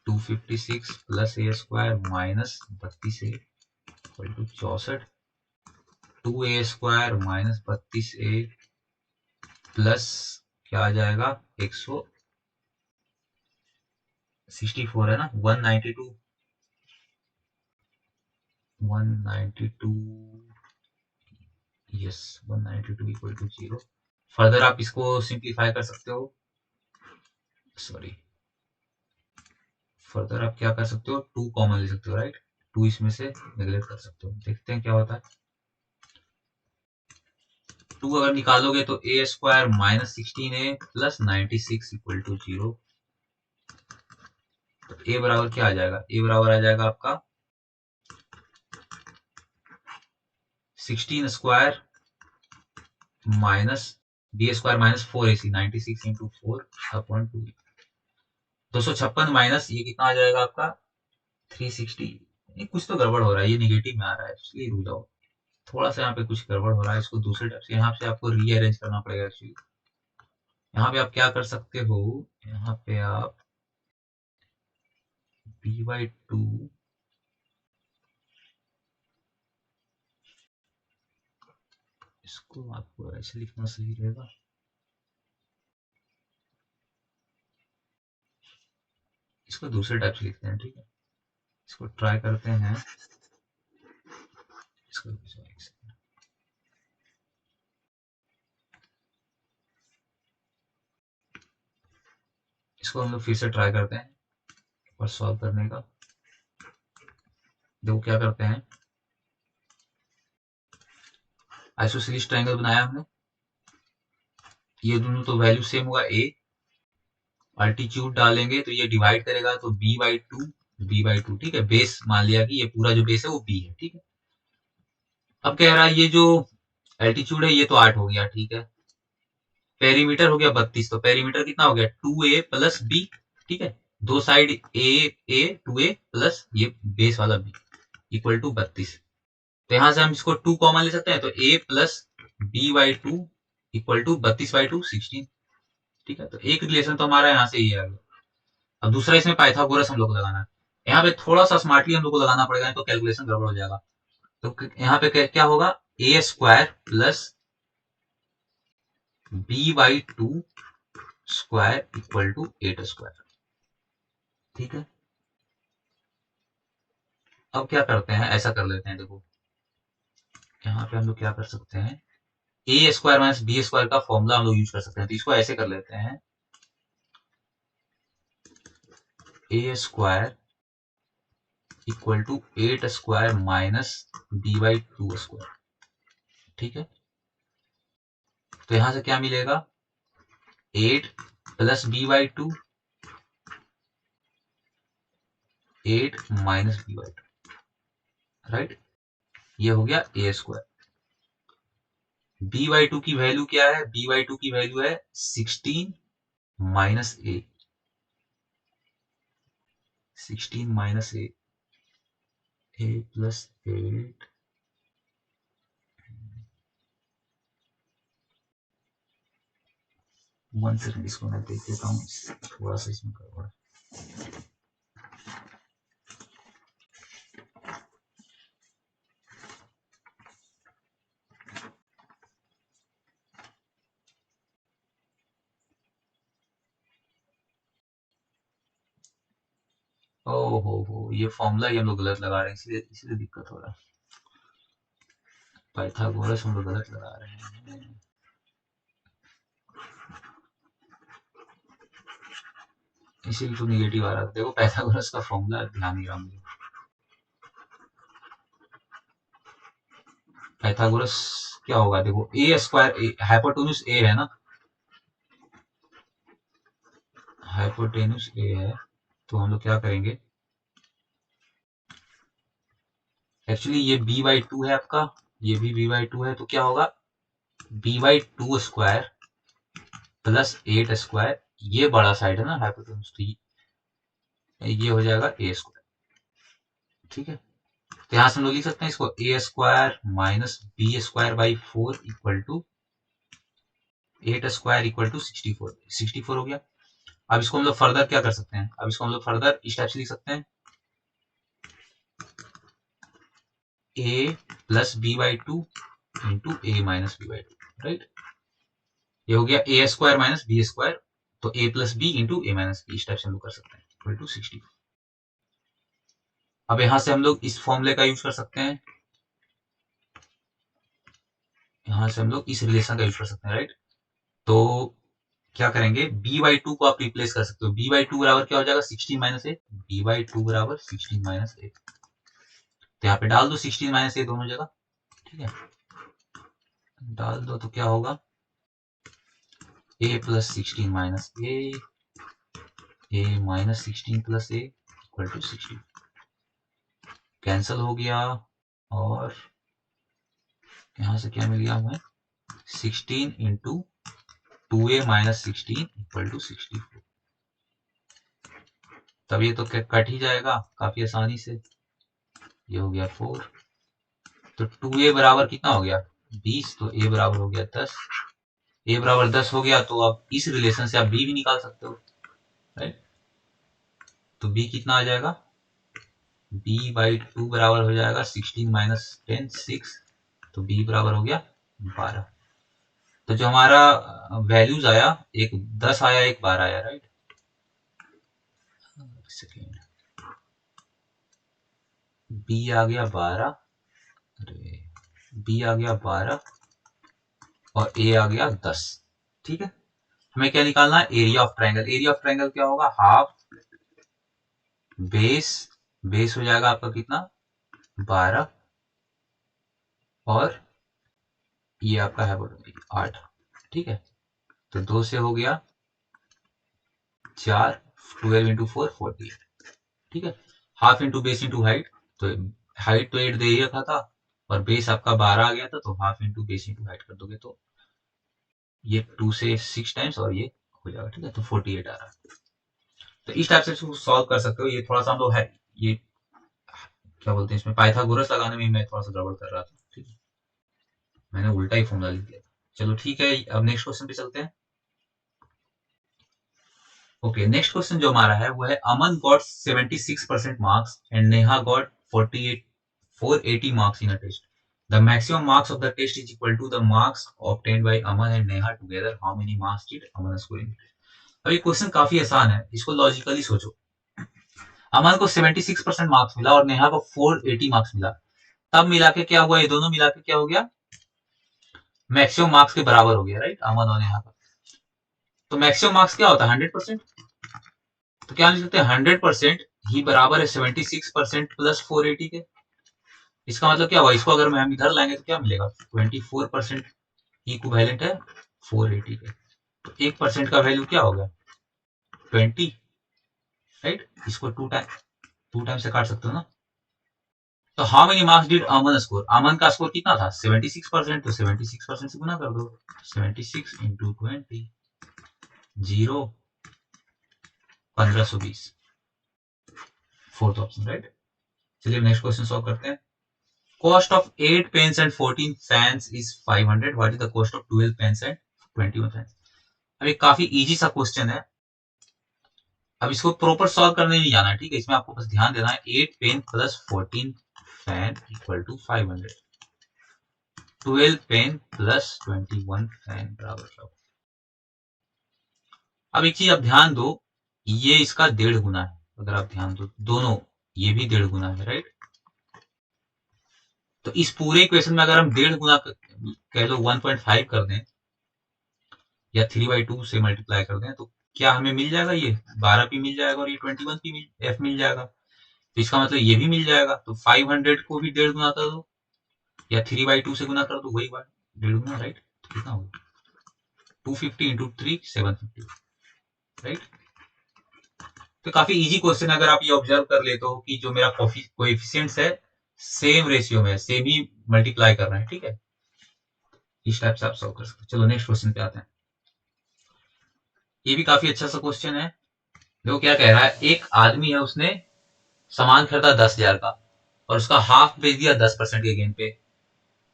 256 plus A square minus 32 a equal to 64। 2 a square minus 32 a plus क्या आ जाएगा 164 है ना, 192 यस 192 इक्वल टू 0। फर्दर आप इसको सिंप्लीफाई कर सकते हो, सॉरी, फर्दर आप क्या कर सकते हो, 2 कॉमन ले सकते हो, राइट। 2 इसमें से नेगलेक्ट कर सकते हो, देखते हैं क्या होता है। 2 अगर निकालोगे तो a square minus 16 a plus 96 equal to 0। तो ए बराबर क्या आ जाएगा, ए बराबर आ जाएगा आपका 16 square minus B square minus 4ac 96 into 4 upon 2। 256 minus ये कितना आ जाएगा आपका 360। ये कुछ तो गड़बड़ हो रहा है, ये निगेटिव में आ रहा है, इसलिए रुक जाओ, थोड़ा सा यहाँ पे कुछ गड़बड़ हो रहा है, इसको दूसरे टाइप से यहाँ पे आपको रीअरेंज करना पड़ेगा एक्चुअली। यहाँ पे आप क्या कर सकते हो, यहाँ पे आप बी बाई टू इसको आपको ऐसे लिखना सही रहेगा, इसको दूसरे टाइप से लिखते हैं, ठीक है। इसको ट्राई करते हैं, इसको इसको हम लोग फिर से ट्राई करते हैं और सॉल्व करने का। देखो क्या करते हैं, आइसोसेलेस ट्रायंगल बनाया हमने, ये दोनों तो वैल्यू सेम होगा, ए अल्टीट्यूड डालेंगे तो ये डिवाइड करेगा तो बी बाई टू, ठीक है। बेस मान लिया कि ये पूरा जो बेस है वो बी है, ठीक है। अब कह रहा है ये जो एल्टीट्यूड है ये तो 8 हो गया, ठीक है। पेरीमीटर हो गया 32, तो पेरीमीटर कितना हो गया 2a प्लस बी, ठीक है। दो साइड ए 2a प्लस ये बेस वाला बी इक्वल टू 32। तो यहां से हम इसको 2 कॉमन ले सकते हैं, तो a plus B by two equal to 32/2 16, ठीक है। तो एक रिलेशन तो हमारा यहाँ से ही आ गया। अब दूसरा इसमें पाइथागोरस हम लोग को लगाना है, यहाँ पे थोड़ा सा स्मार्टली हम लोग को लगाना पड़ेगा, तो कैलकुलेशन गड़बड़ हो जाएगा। तो यहाँ पे क्या होगा, a square plus B by two square equal to 8 square, ठीक है। अब क्या करते हैं, ऐसा कर लेते हैं, देखो यहाँ पे हम लोग क्या कर सकते हैं, a square minus B square का फॉर्मूला हम लोग यूज कर सकते हैं, तो इसको ऐसे कर लेते हैं, a square equal to 8 square minus B by two square, ठीक है। तो यहां से क्या मिलेगा, 8 plus B by two 8 minus B by two, right. ये हो गया a square. B by two की वैल्यू क्या है, बी बाई टू की वैल्यू है 16 minus a, 16 minus a plus 8, 1 second इसको मैं देख लेता हूँ, थोड़ा सा इसमें गड़बड़। हो ये फॉर्मूला ही हम लोग गलत लगा रहे हैं, इसलिए इसलिए दिक्कत हो रहा है। पाइथागोरस हम लोग गलत लगा रहे हैं, इसीलिए तो निगेटिव आ रहा है। देखो पाइथागोरस का फॉर्मूला ध्यान नहीं रहा मुझे। पाइथागोरस क्या होगा, देखो ए स्क्वायर, हाइपोटेन्यूज ए है ना, हाइपोटेन्यूज ए है, तो हम लोग क्या करेंगे, एक्चुअली ये b/2 है आपका, ये भी b/2 है, तो क्या होगा b/2 स्क्वायर प्लस 8 स्क्वायर, ये बड़ा साइड है ना हाइपोटेन्यूज, तो ये हो जाएगा a स्क्वायर। ठीक है, तो यहां से हम लोग लिख सकते हैं इसको a square minus B square by 4 equal to 8 square equal to 64 हो गया। अब इसको हम लोग फर्दर क्या कर सकते हैं, अब इसको हम लोग फर्दर इस टाइप से लिख सकते हैं a plus b/2 into a minus b/2, right. ये हो गया a square minus B square, तो a plus B into a minus B, इस टाइप से हम लोग कर सकते हैं इक्वल टू 64। अब यहां से हम लोग इस फॉर्मूले का यूज कर सकते हैं, यहां से हम लोग इस रिलेशन का यूज कर सकते हैं, राइट। तो क्या करेंगे, b/2 को आप रिप्लेस कर सकते हो, b/2 बराबर क्या हो जाएगा 16 माइनस ए, b/2 बराबर 16 माइनस ए, तो यहाँ पे डाल दो 16 माइनस ए दोनों जगह। ठीक है, डाल दो तो क्या होगा a plus 16 minus A minus 16 plus A equal to 16, cancel हो गया, और यहां से क्या मिल गया हमें 16 into 2a minus 16 equal to 64। तब ये तो कट ही जाएगा काफी आसानी से, ये हो गया 4, तो 2a बराबर कितना हो गया 20, तो a बराबर हो गया 10, a बराबर 10 हो गया, तो अब इस रिलेशन से आप b भी निकाल सकते हो, राइट। तो b कितना आ जाएगा, b/2 बराबर हो जाएगा 16 माइनस 10 6, तो b बराबर हो गया 12। तो जो हमारा वैल्यूज आया, एक 10 आया एक 12 आया, राइट। सेकेंड, b आ गया 12, अरे b आ गया 12 और a आ गया 10। ठीक है, हमें क्या निकालना है, area of triangle. Area of triangle क्या होगा, हाफ बेस, बेस हो जाएगा आपका कितना 12, और ये आपका है 8। ठीक है, तो 2 से हो गया 4, 12 इंटू 4 48। ठीक है, half into base into height, तो हाइट तो 8 दे ही रखा था और बेस आपका 12 आ गया था, तो half into base into height कर दोगे तो ये 2 से 6 टाइम्स और ये हो जाएगा। ठीक है, तो 48 आ रहा है। तो इस टाइप से सॉल्व कर सकते हो। ये थोड़ा सा हम लोग है, ये क्या बोलते हैं, इसमें पाइथागोरस लगाने में मैं थोड़ा सा गड़बड़ कर रहा था। ठीक है, मैंने उल्टा ही फॉर्मूला लिख दिया। चलो ठीक है, अब नेक्स्ट क्वेश्चन पे चलते हैं। ओके, नेक्स्ट क्वेश्चन जो हमारा है वो है Aman got 76% marks and Neha got 480 marks in a test. The maximum marks of the test is equal to the marks obtained by Aman and Neha together, how many marks did Aman score in test. अब ये question काफी आसान है, इसको logically सोचो। अमन को 76% marks मिला और नेहा को 480 मार्क्स मिला, तब मिला के क्या हुआ, ये दोनों मिला के क्या हो गया, मैक्सिमम मार्क्स के बराबर हो गया, राइट, अमन और नेहा का। तो मैक्सिमम मार्क्स क्या होता है 100%, तो क्या लिख सकते हैं 100% ही बराबर है 76% प्लस 480 के। इसका मतलब क्या हुआ, इसको अगर हम इधर लाएंगे तो क्या मिलेगा 24% इक्विवेलेंट है 480 के, तो 1% का वैल्यू क्या होगा 20, राइट। इसको टू टाइम से काट सकते हो ना। तो how many marks did Aman score, Aman का स्कोर कितना था 76%, तो 76% से गुना कर दो, 76 इंटू 20, 0 1520, फोर्थ ऑप्शन, राइट। चलिए नेक्स्ट क्वेश्चन सॉल्व करते हैं। Cost of 8 pens and 14 fans is 500. What is the cost of 12 pens and 21 fans? अब ये काफी इजी सा क्वेश्चन है। अब इसको प्रॉपर सॉल्व करने नहीं जाना है, ठीक है, इसमें आपको बस ध्यान देना है 8 pen plus 14 fan equal to 500, 12 pen plus 21 fan बराबर क्या होगा। अब एक चीज आप ध्यान दो, ये इसका 1.5 गुना है, अगर आप ध्यान दो दोनों ये भी 1.5 गुना है, राइट। तो इस पूरे इक्वेशन में अगर हम 1.5 गुना कह लो 1.5 कर दें या 3/2 से मल्टीप्लाई कर दें, तो क्या हमें मिल जाएगा, ये 12 पी मिल जाएगा और ये 21 पी एफ मिल जाएगा, तो इसका मतलब ये भी मिल जाएगा। तो 500 को भी 1.5 गुना कर दो या 3/2 से गुना कर दो, वही बात 1.5 गुना, राइट। तो कितना होगा 250 इंटू 3 750, राइट। तो काफी इजी क्वेश्चन है, अगर आप ये ऑब्जर्व कर लेते हो कि जो मेरा कोएफिशिएंट्स है सेम रेशियो में, सेम ही मल्टीप्लाई कर रहे हैं, ठीक है। इस टाइप से आप सॉल्व कर सकते हैं। चलो नेक्स्ट क्वेश्चन पे आते हैं। ये भी काफी अच्छा सा क्वेश्चन है। देखो क्या कह रहा है, एक आदमी है, उसने सामान खरीदा 10,000 का और उसका हाफ बेच दिया 10% के गेन पे,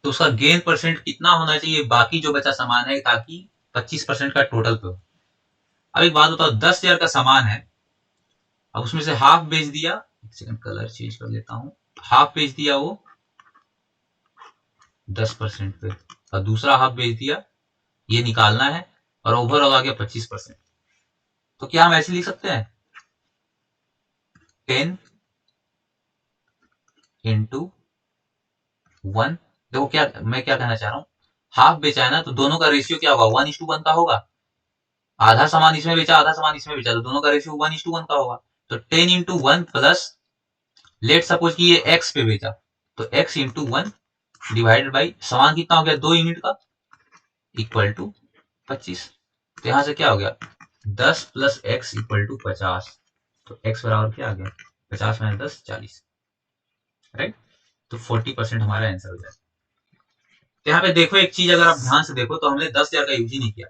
तो उसका गेन परसेंट कितना होना चाहिए बाकी जो बचा सामान है, ताकि 25% का टोटल पे हो। अब एक बात बताओ, 10,000 का सामान है, अब उसमें से हाफ बेच दिया, एक सेकंड कलर चेंज कर लेता हूं, हाफ बेच दिया वो 10% पे और दूसरा हाफ बेच दिया, ये निकालना है, और ओवरऑल आ गया 25%। तो क्या हम ऐसे लिख सकते हैं, 10 इंटू 1। देखो क्या मैं क्या कहना चाह रहा हूँ, हाफ बेचा है ना, तो दोनों का रेशियो क्या होगा, 1:1 का होगा। आधा सामान इसमें बेचा, आधा सामान इसमें बेचा, तो दोनों का रेशियो 1:1 का होगा। तो 10 × 1 प्लस, लेट सपोज कि ये x पे बेचा, तो x इंटू 1 डिवाइडेड बाई सामान कितना हो गया, 2 यूनिट का, इक्वल टू 25। तो यहां से क्या हो गया, 10 प्लस x इक्वल टू 50। तो x बराबर क्या आ गया, 50 - 10 40, राइट। तो 40% हमारा आंसर हो जाए। तो यहाँ पे देखो एक चीज, अगर आप ध्यान से देखो तो हमने 10,000 का यूज ही नहीं किया,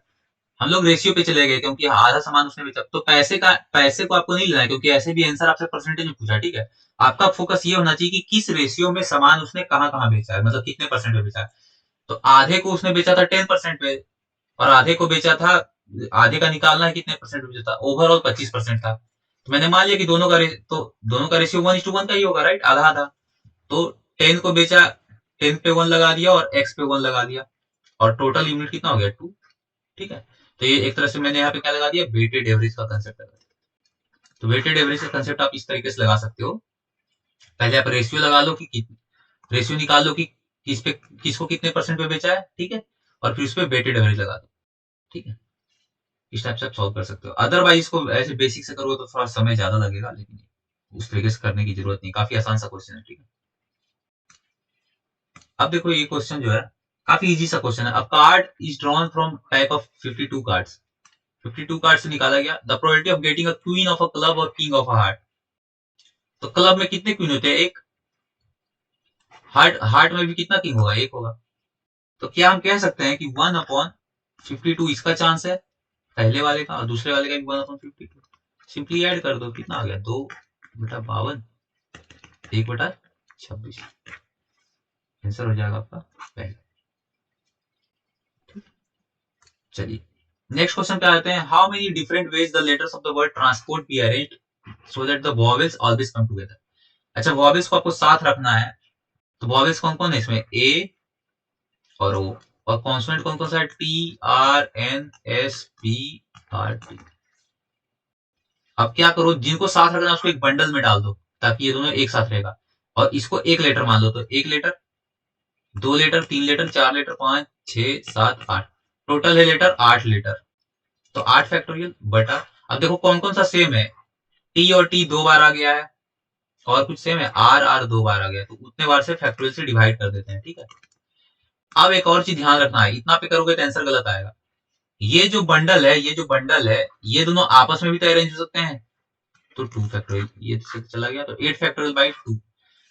हम लोग रेशियो पे चले गए, क्योंकि आधा सामान उसने बेचा। तो पैसे को आपको नहीं लेना है, क्योंकि ऐसे भी आंसर आपसे परसेंटेज में पूछा, ठीक है। आपका फोकस ये होना चाहिए कि किस रेशियो में सामान उसने कहाँ कहाँ बेचा है, मतलब कितने परसेंट पे बेचा है। तो आधे को उसने बेचा था 10% पे, और आधे को बेचा था, आधे का निकालना है कितने परसेंट पे बेचा था, ओवरऑल 25% था। तो मैंने मान लिया कि दोनों का रेशियो 1:1 का ही होगा, राइट, आधा आधा। तो 10 को बेचा, 10 पे 1 लगा दिया और x पे 1 लगा दिया, और टोटल यूनिट कितना हो गया, 2, ठीक है। तो ये एक तरह से मैंने यहाँ पे क्या लगा दिया, वेटेड एवरेज का कंसेप्ट लगा दिया। तो वेटेड एवरेज का कंसेप्ट आप इस तरीके से लगा सकते हो, पहले आप रेशियो लगा लो कि रेशियो निकाल लो कि किसको कितने परसेंट पे बेचा है, ठीक है, और फिर उस पर वेटेड एवरेज लगा दो, ठीक है। इस टाइप से आप सॉल्व कर सकते हो। अदरवाइज इसको ऐसे बेसिक से करोगे तो थोड़ा समय ज्यादा लगेगा, लेकिन उस तरीके से करने की जरूरत नहीं, काफी आसान सा क्वेश्चन है, ठीक है। अब देखो ये क्वेश्चन जो है काफी इजी सा क्वेश्चन है। अ card is drawn from pack of 52 cards, 52 card से निकाला गया। The probability of getting a queen of a club और किंग ऑफ अ हार्ट। तो क्लब में कितने क्वीन होते हैं, एक। हार्ट में भी कितना किंग होगा, एक होगा। तो क्या हम कह सकते हैं कि 1/52 इसका चांस है, पहले वाले का, और दूसरे वाले का भी 1/52। सिंपली ऐड कर दो, कितना आ गया, 2/52, 1/26। आंसर हो जाएगा आपका पहला। चलिए नेक्स्ट क्वेश्चन पे आते हैं। How many different ways the letters of the word transport be arranged so that the vowels always come together. अच्छा, वॉवेल्स को आपको साथ रखना है, तो वॉवेल्स कौन कौन है इसमें, ए और ओ, और कॉन्सोनेंट कौन कौन सा है, T R N S P R T. अब क्या करो, जिनको साथ रखना है उसको एक बंडल में डाल दो, ताकि ये दोनों एक साथ रहेगा। और इसको एक लेटर मान लो, तो 1 letter, 2 letter, 3 letter, 4 letter, 5 6 7 8, total है लेटर 8 लेटर। तो 8 फैक्टोरियल बटा, अब देखो कौन कौन सा सेम है, टी और टी 2 बार आ गया है, और कुछ सेम है, आर आर 2 बार आ गया है, तो उतने बार से फैक्टोरियल से डिवाइड कर देते हैं, ठीक है। अब एक और चीज ध्यान रखना है, इतना पे करोगे तो आंसर गलत आएगा। ये जो बंडल है ये दोनों आपस में भी तो अरेंज हो सकते हैं। तो 2 फैक्टोरियल ये से चला गया, तो 8 फैक्टोरियल बाई 2।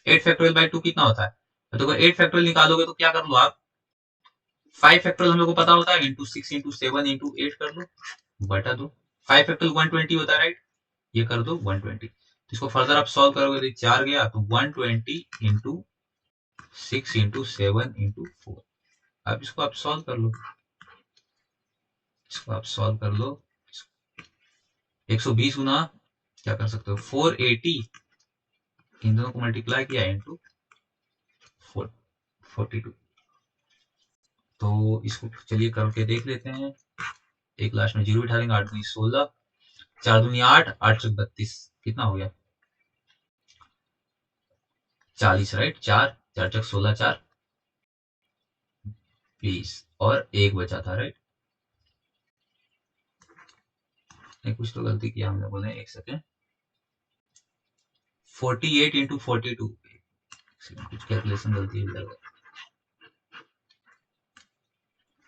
8 फैक्टोरियल बाई 2 कितना होता है, तो देखो 8 फैक्टोरियल निकालोगे तो क्या कर लो आप, 5 फैक्टोरियल हम लोग को पता होता है, इंटू 6 इंटू 7 इंटू 8 कर लो, बटा दो। 5 फैक्टोरियल 120 होता है, राइट, ये कर दो 120। तो इसको फर्दर आप सॉल्व करोगे तो 4 गया, तो 120 इंटू 6 इंटू 7 इंटू 4। अब इसको आप सॉल्व कर लो, इसको आप सॉल्व कर लो। 120 गुना क्या कर सकते हो, 480, इन दोनों को मल्टीप्लाई किया इंटू 42। तो इसको चलिए करके देख लेते हैं। एक लास्ट में जीरो बिठा देंगे, 8 दूनी 16, 4 दूनी 8, 8 चौक 32, कितना हो गया 40, राइट। 4 4 चौक 16, 4 20, और एक बचा था, राइट। कुछ तो गलती किया हमने, बोले एक सेकेंड, 48 इंटू 42, कुछ कैलकुलेशन गलती है।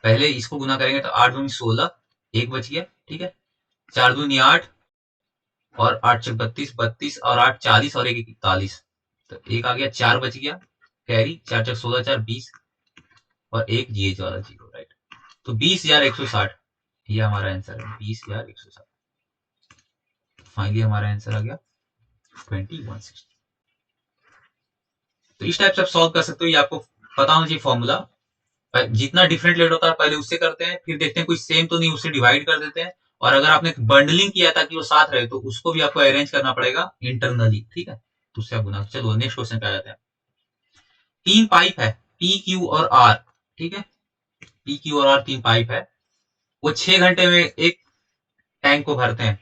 पहले इसको गुना करेंगे तो 8 दूनी 16, एक बच गया, ठीक है। 4 दूनी 8, और 8 चौक 32, 32 और 8 40, और एक 41, तो एक आ गया, 4 बच गया कैरी, 4 4 16 4 20 और एक जीएच वाला 0, राइट। तो 20,160 ये हमारा आंसर है, 20,160। फाइनली हमारा आंसर आ गया 2160। तो इस टाइप से आप सॉल्व कर सकते हो, ये आपको पता होना चाहिए फॉर्मूला। जितना डिफरेंट लेट होता है पहले उससे करते हैं, फिर देखते हैं कोई सेम तो नहीं, उससे डिवाइड कर देते हैं। और अगर आपने बंडलिंग किया ताकि वो साथ रहे तो उसको भी आपको अरेंज करना पड़ेगा इंटरनली, ठीक है। तो उससे आप गुना। चलो नेक्स्ट क्वेश्चन पे आ जाते हैं। 3 पाइप है पी क्यू और आर, ठीक है। पी क्यू और आर 3 पाइप है, वो 6 घंटे में एक टैंक को भरते हैं।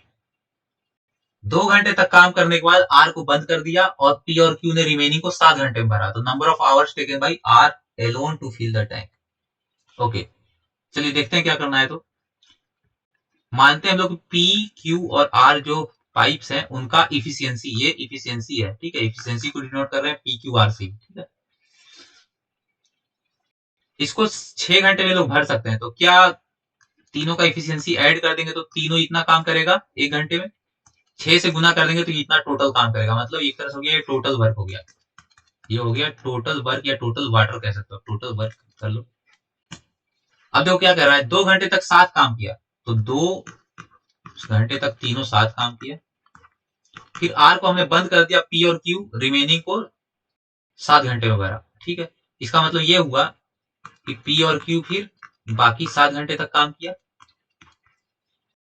2 घंटे तक काम करने के बाद आर को बंद कर दिया और पी और क्यू ने रिमेनिंग को 7 घंटे में भरा। तो number of hours taken by R alone to fill the tank. Okay, चलिए देखते हैं क्या करना है। तो मानते हैं हम लोग पी क्यू और आर जो पाइप्स हैं उनका इफिशियंसी, ये इफिशियंसी है, ठीक है। इफिशियंसी को डिनोट कर रहे हैं पी क्यू आर से, ठीक है। इसको 6 घंटे में लोग भर सकते हैं, तो क्या तीनों का इफिशियंसी ऐड कर देंगे तो तीनों इतना काम करेगा 1 घंटे में, 6 से गुना कर देंगे तो इतना टोटल काम करेगा। मतलब एक तरह से हो गया, ये टोटल वर्क हो गया, ये हो गया टोटल वर्क या टोटल वाटर कह सकते हो, टोटल वर्क कर लो। अब देखो क्या कर रहा है, 2 घंटे तक साथ काम किया, तो 2 घंटे तक तीनों साथ काम किया। फिर आर को हमने बंद कर दिया, पी और क्यू रिमेनिंग को 7 घंटे में भरा, ठीक है। इसका मतलब ये हुआ कि पी और क्यू फिर बाकी 7 घंटे तक काम किया,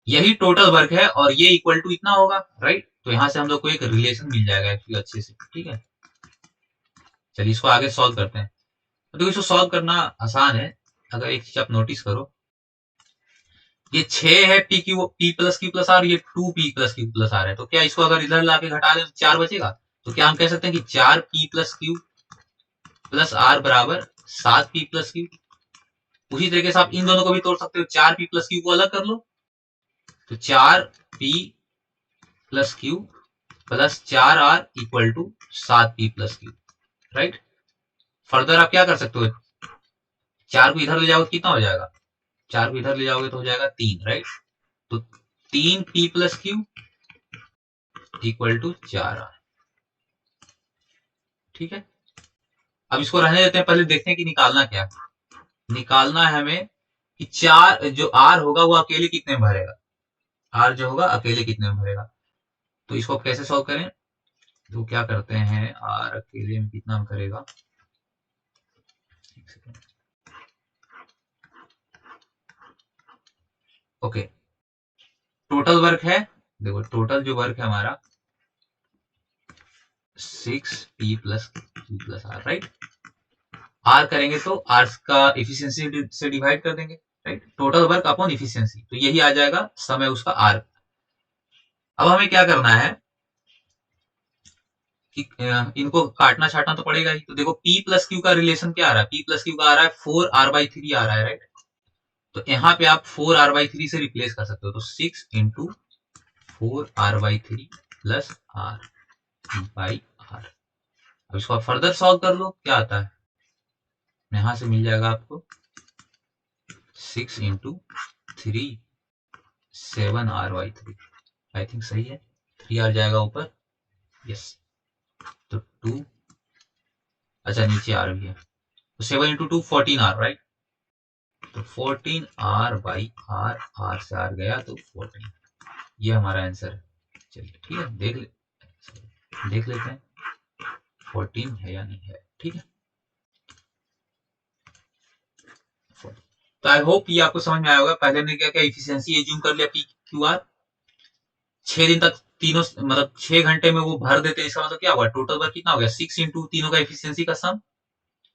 यही टोटल वर्क है और ये इक्वल टू इतना होगा, राइट। तो यहां से हम लोग को एक रिलेशन मिल जाएगा एक्चुअली अच्छे से, ठीक है। चलिए इसको आगे सॉल्व करते हैं। तो इसको सॉल्व करना आसान है, अगर एक चीज आप नोटिस करो, ये 6 है P Q P plus Q plus R, ये 2 P plus Q plus R है। तो क्या इसको अगर इधर लाके घटा दें तो 4 बचेगा। तो क्या हम कह सकते हैं कि 4 P plus Q plus R बराबर 7 पी प्लस क्यू। उसी तरीके से आप इन दोनों को भी तोड़ सकते हो, 4 पी प्लस क्यू को अलग कर लो, तो 4 P plus Q plus 4 R equal to 7 P plus Q, right. Further आप क्या कर सकते हो, 4 को इधर ले जाओगे कितना हो जाएगा, 4 को इधर ले जाओगे तो हो जाएगा 3, राइट। तो 3 P plus Q equal to 4 R, ठीक है। अब इसको रहने देते हैं, पहले देखते हैं कि निकालना क्या है। निकालना है हमें कि 4 जो आर होगा वो अकेले कितने में भरेगा, आर जो होगा अकेले कितने में भरेगा। तो इसको कैसे सॉल्व करें, तो क्या करते हैं, आर अकेले में कितना करेगा, ओके। टोटल वर्क है, देखो टोटल जो वर्क है हमारा 6 P plus Q plus R, right. R करेंगे तो आर का इफिशियंसी से डिवाइड कर देंगे, right. Total work upon efficiency, तो यही आ जाएगा समय उसका आर। अब हमें क्या करना है कि इनको काटना छाटना तो पड़ेगा ही। तो देखो P प्लस क्यू का रिलेशन क्या आ रहा है, P प्लस क्यू का आ रहा है 4r/3 आ रहा है, राइट। तो यहाँ पे आप 4r/3 से रिप्लेस कर सकते हो, तो 6 इंटू 4r/3 प्लस r/r। अब इसको आप फर्दर सॉल्व कर लो, क्या आता है, यहां से मिल जाएगा आपको 6 इंटू 3 7r/3, आई थिंक सही है, 3r जाएगा ऊपर, यस। तो 2, अच्छा नीचे आर भी है, तो 7 इंटू 2 14r, राइट। तो 14r/r, r से r गया तो 14, ये हमारा आंसर है। चलिए ठीक है, देख लेते हैं 14 है या नहीं है, ठीक है। तो आई होप ये आपको समझ में आया होगा। पहले हमने क्या क्या इफिशियंसी एज्यूम कर लिया, पी क्यू आर 6 दिन तक तीनों, मतलब 6 घंटे में वो भर देते हैं, इसका मतलब क्या हुआ, टोटल वर्क कितना हो गया 6 इंटू तीनों का इफिशियंसी का सम,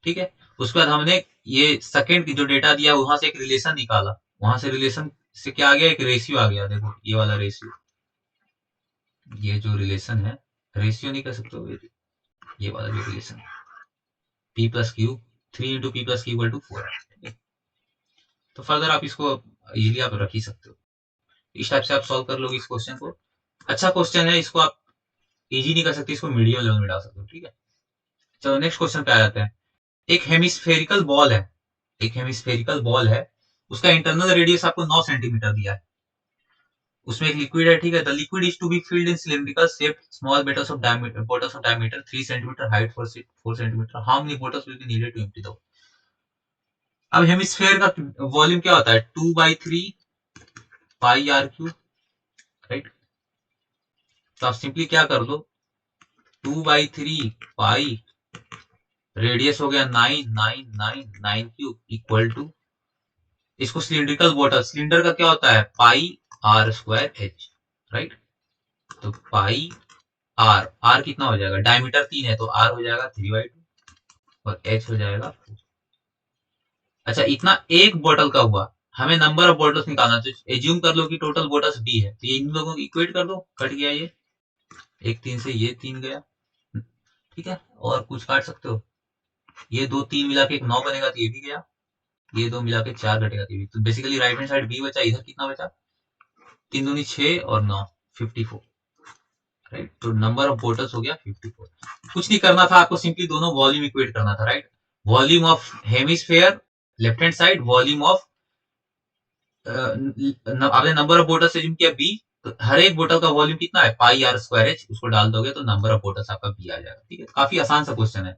ठीक है। उसके बाद हमने ये सेकंड की जो डेटा दिया वहां से एक रिलेशन निकाला, वहां से रिलेशन से क्या आ गया, एक रेशियो आ गया, देखो ये वाला रेशियो, ये जो रिलेशन है, रेशियो नहीं कर सकते हो, ये वाला जो relation P plus Q 3 into P plus Q equal to 4 है। तो फर्दर आप इसको इजीली आप रख ही सकते हो, इस टाइप से आप सॉल्व कर लोगे इस क्वेश्चन को। अच्छा क्वेश्चन है, इसको आप इजी नहीं कर सकते, इसको मीडियम लेवल में डाल सकते हो, ठीक है। चलो नेक्स्ट क्वेश्चन पे आ जाते हैं। एक हेमिस्फेरिकल बॉल है, एक हेमिस्फेरिकल बॉल है, उसका इंटरनल रेडियस आपको 9 सेंटीमीटर दिया है। उसमें एक लिक्विड है, ठीक है। The liquid is to be filled in cylindrical shape small bottles of diameter 3 centimeter height 4 centimeter. How many bottles will be needed to empty the? अब हेमिस्फेयर का वॉल्यूम क्या होता है, 2/3 पाई आर क्यूब, राइट। तो आप सिंपली क्या कर दो, 2/3 पाई, रेडियस हो गया 9 क्यूब इक्वल टू, इसको सिलिंड्रिकल बॉटल, सिलेंडर का क्या होता है, पाई आर स्क्वायर एच, राइट। तो पाई आर, आर कितना हो जाएगा, डायमीटर 3 है तो आर हो जाएगा 3/2 और एच हो जाएगा 4। अच्छा, इतना एक बोतल का हुआ, हमें नंबर ऑफ बोटल्स निकालना, तो एज्यूम कर लो कि टोटल बोटल्स बी है, तो ये इन लोगों को इक्वेट कर दो, कट गया ये, एक 3 से ये 3 गया, ठीक है। और कुछ काट सकते हो, ये 2 3 मिला के एक 9 बनेगा तो ये भी गया, ये 2 मिला के 4 घटेगा तो ये भी। तो basically right hand side B बचा, इधर कितना बचा, 3 दूनी 6 और 9 54, राइट। तो नंबर ऑफ बोटल्स हो गया 54। कुछ नहीं करना था आपको, सिंपली दोनों वॉल्यूम इक्वेट करना था, right. Volume of hemisphere left hand side, volume of आपने नंबर ऑफ बोटल्स एज्यूम किया बी, तो हर एक बोतल का वॉल्यूम कितना है, पाई आर स्क्वायर एच, उसको डाल दोगे तो नंबर ऑफ बोटल्स आपका बी आ जाएगा, ठीक है। काफी आसान सा क्वेश्चन है।